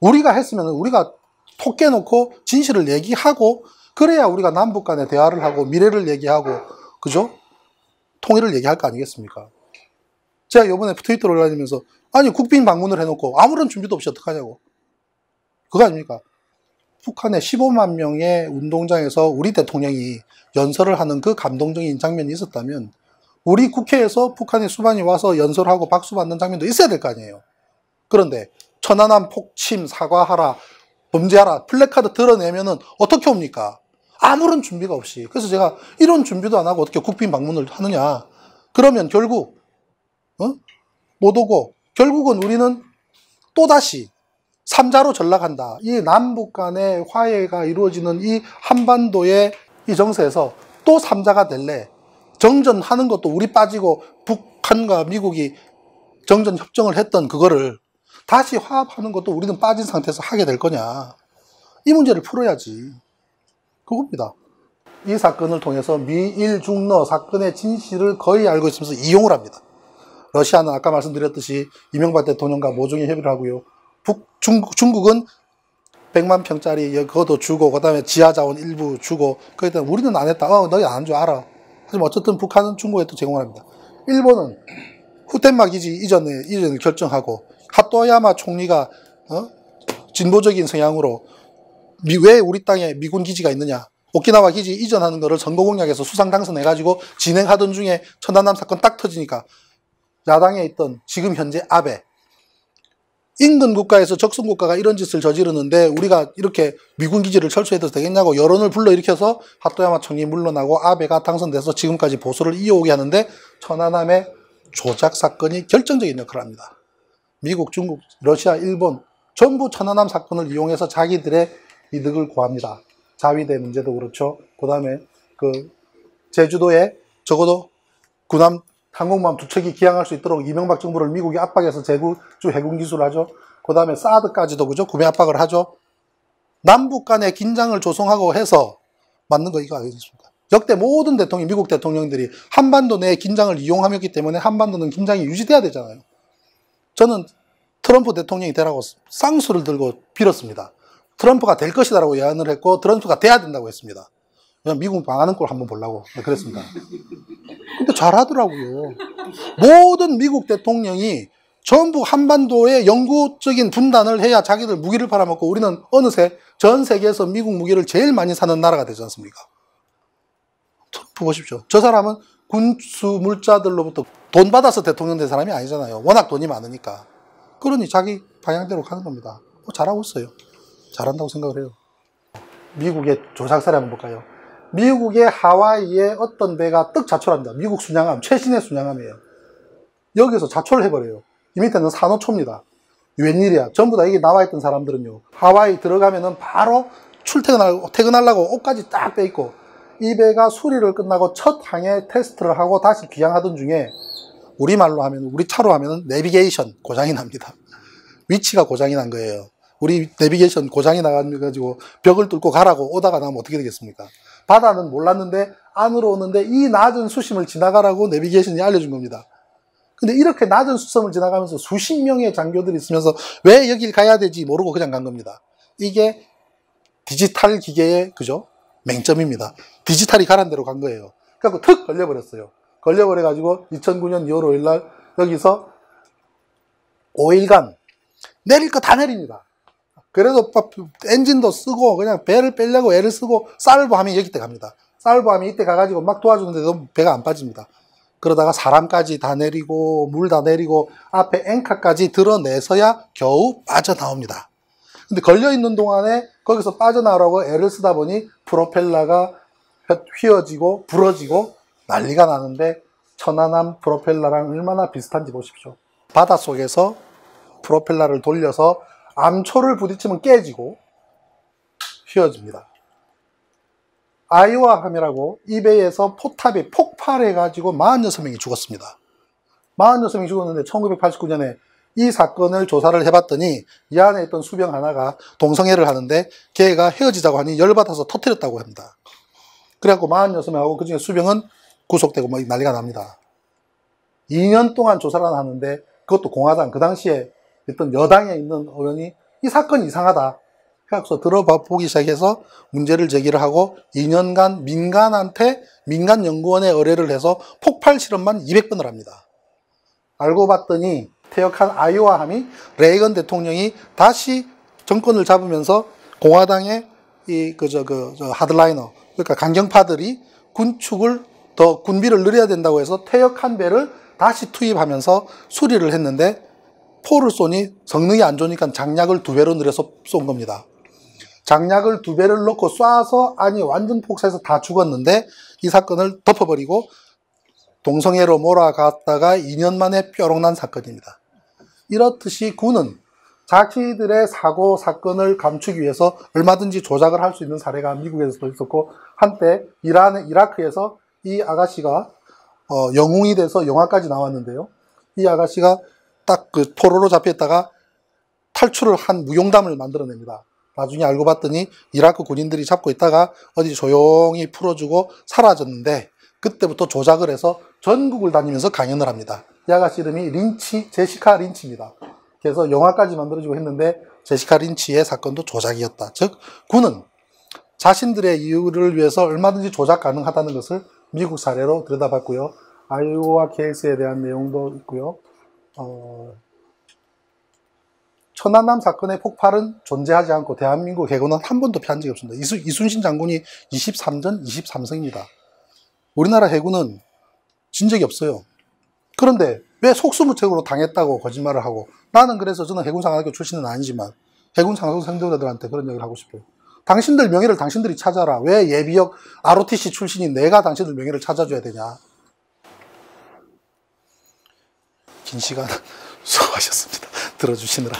우리가 했으면 우리가 톡 깨놓고 진실을 얘기하고, 그래야 우리가 남북 간에 대화를 하고 미래를 얘기하고, 그죠? 통일을 얘기할 거 아니겠습니까? 제가 이번에 트위터를 올라다니면서, 아니 국빈 방문을 해놓고 아무런 준비도 없이 어떡하냐고. 그거 아닙니까? 북한의 15만 명의 운동장에서 우리 대통령이 연설을 하는 그 감동적인 장면이 있었다면, 우리 국회에서 북한의 수반이 와서 연설하고 박수 받는 장면도 있어야 될 거 아니에요. 그런데 천안함 폭침 사과하라, 범죄하라, 플래카드 드러내면은 어떻게 옵니까? 아무런 준비가 없이. 그래서 제가 이런 준비도 안 하고 어떻게 국빈 방문을 하느냐. 그러면 결국 못 오고, 결국은 우리는 또다시 삼자로 전락한다. 이 남북 간의 화해가 이루어지는 이 한반도의 이 정세에서 또 삼자가 될래. 정전하는 것도 우리 빠지고 북한과 미국이 정전 협정을 했던 그거를 다시 화합하는 것도 우리는 빠진 상태에서 하게 될 거냐. 이 문제를 풀어야지. 그겁니다. 이 사건을 통해서 미일 중러 사건의 진실을 거의 알고 있으면서 이용을 합니다. 러시아는 아까 말씀드렸듯이 이명박 대통령과 모종의 협의를 하고요. 중국은 100만 평짜리 그것도 주고 그다음에 지하자원 일부 주고 그에 대한 우리는 안 했다. 너희 안 줘 알아. 하지만 어쨌든 북한은 중국에 또 제공을 합니다. 일본은 후텐마 기지 이전을 결정하고 하토야마 총리가 진보적인 성향으로 왜 우리 땅에 미군 기지가 있느냐. 오키나와 기지 이전하는 거를 선거공약에서 수상 당선해가지고 진행하던 중에 천안함 사건 딱 터지니까 야당에 있던 지금 현재 아베 인근 국가에서 적성 국가가 이런 짓을 저지르는데 우리가 이렇게 미군 기지를 철수해도 되겠냐고 여론을 불러일으켜서 하토야마 총리 물러나고 아베가 당선돼서 지금까지 보수를 이어오게 하는데 천안함의 조작 사건이 결정적인 역할을 합니다. 미국, 중국, 러시아, 일본 전부 천안함 사건을 이용해서 자기들의 이득을 구합니다. 자위대 문제도 그렇죠. 그 다음에 제주도에 적어도 군함 항공모함 2척이 기항할 수 있도록 이명박 정부를 미국이 압박해서 제주 해군 기술을 하죠. 그 다음에 사드까지도 그죠. 구매 압박을 하죠. 남북 간의 긴장을 조성하고 해서 맞는 거 이거 아니겠습니까? 역대 모든 미국 대통령들이 한반도 내에 긴장을 이용하였기 때문에 한반도는 긴장이 유지돼야 되잖아요. 저는 트럼프 대통령이 되라고 쌍수를 들고 빌었습니다. 트럼프가 될 것이다라고 예언을 했고 트럼프가 돼야 된다고 했습니다. 그냥 미국 망하는 걸 한번 보려고 그랬습니다. 근데 잘하더라고요. 모든 미국 대통령이 전부 한반도의 영구적인 분단을 해야 자기들 무기를 팔아먹고 우리는 어느새 전 세계에서 미국 무기를 제일 많이 사는 나라가 되지 않습니까? 트럼프 보십시오. 저 사람은 군수물자들로부터 돈 받아서 대통령 된 사람이 아니잖아요. 워낙 돈이 많으니까. 그러니 자기 방향대로 가는 겁니다. 잘하고 있어요. 잘한다고 생각을 해요. 미국의 조작사를 한번 볼까요? 미국의 하와이에 어떤 배가 떡 자초합니다. 미국 순양함, 최신의 순양함이에요. 여기서 자초를 해버려요. 이 밑에는 산호초입니다. 웬일이야. 전부 다 여기 나와있던 사람들은요. 하와이 들어가면은 바로 퇴근하려고 옷까지 딱 빼입고 이 배가 수리를 끝나고 첫 항해 테스트를 하고 다시 귀향하던 중에 우리말로 하면, 우리 차로 하면은 내비게이션 고장이 납니다. 위치가 고장이 난 거예요. 우리 내비게이션 고장이 나가지고 벽을 뚫고 가라고 오다가 나면 어떻게 되겠습니까? 바다는 몰랐는데 안으로 오는데 이 낮은 수심을 지나가라고 내비게이션이 알려준 겁니다. 근데 이렇게 낮은 수심을 지나가면서 수십 명의 장교들이 있으면서 왜 여길 가야 되지 모르고 그냥 간 겁니다. 이게 디지털 기계의 그죠? 맹점입니다. 디지털이 가란 대로 간 거예요. 그래서 툭 걸려버렸어요. 걸려버려가지고 2009년 2월 5일 날 여기서 5일간 내릴 거 다 내립니다. 그래도 엔진도 쓰고 그냥 배를 빼려고 애를 쓰고 살보함이 여기 때 갑니다. 살보함이 이때 가가지고 막 도와주는데도 배가 안 빠집니다. 그러다가 사람까지 다 내리고 물 다 내리고 앞에 앵카까지 드러내서야 겨우 빠져나옵니다. 근데 걸려있는 동안에 거기서 빠져나오라고 애를 쓰다 보니 프로펠러가 휘어지고 부러지고 난리가 나는데 천안함 프로펠러랑 얼마나 비슷한지 보십시오. 바닷속에서 프로펠러를 돌려서 암초를 부딪히면 깨지고 휘어집니다. 아이오와함이라고 이 배에서 포탑이 폭발해가지고 46명이 죽었습니다. 46명이 죽었는데 1989년에 이 사건을 조사를 해봤더니 이 안에 있던 수병 하나가 동성애를 하는데 걔가 헤어지자고 하니 열받아서 터뜨렸다고 합니다. 그래갖고 46명하고 그 중에 수병은 구속되고 막 난리가 납니다. 2년 동안 조사를 하는데 그것도 공화당 그 당시에 있던 여당에 있는 의원이 이 사건이 이상하다. 그래서 들어보기 시작해서 문제를 제기를 하고 2년간 민간 연구원에 의뢰를 해서 폭발 실험만 200번을 합니다. 알고 봤더니 퇴역한 아이오와함이 레이건 대통령이 다시 정권을 잡으면서 공화당의 하드라이너, 그러니까 강경파들이 군축을 더 군비를 늘려야 된다고 해서 퇴역한 배를 다시 투입하면서 수리를 했는데 포를 쏘니 성능이 안 좋으니까 장약을 2배로 늘려서 쏜 겁니다. 장약을 2배를 넣고 쏴서 안이 완전 폭사해서 다 죽었는데 이 사건을 덮어버리고 동성애로 몰아갔다가 2년 만에 뾰록난 사건입니다. 이렇듯이 군은 자기들의 사고, 사건을 감추기 위해서 얼마든지 조작을 할 수 있는 사례가 미국에서도 있었고, 한때 이라크에서 이 아가씨가 영웅이 돼서 영화까지 나왔는데요. 이 아가씨가 딱 그 포로로 잡혀있다가 탈출을 한 무용담을 만들어냅니다. 나중에 알고 봤더니 이라크 군인들이 잡고 있다가 어디 조용히 풀어주고 사라졌는데, 그때부터 조작을 해서 전국을 다니면서 강연을 합니다. 이 아가씨 이름이 제시카 린치입니다. 그래서 영화까지 만들어지고 했는데 제시카 린치의 사건도 조작이었다. 즉 군은 자신들의 이유를 위해서 얼마든지 조작 가능하다는 것을 미국 사례로 들여다봤고요. 아이오와 케이스에 대한 내용도 있고요. 천안함 사건의 폭발은 존재하지 않고 대한민국 해군은 한 번도 피한 적이 없습니다. 이순신 장군이 23전 23승입니다. 우리나라 해군은 진 적이 없어요. 그런데 왜 속수무책으로 당했다고 거짓말을 하고, 나는 그래서 저는 해군상학교 출신은 아니지만 해군상학교 생도들한테 그런 얘기를 하고 싶어요. 당신들 명예를 당신들이 찾아라. 왜 예비역 ROTC 출신인 내가 당신들 명예를 찾아줘야 되냐. 긴 시간 수고하셨습니다. 들어주시느라.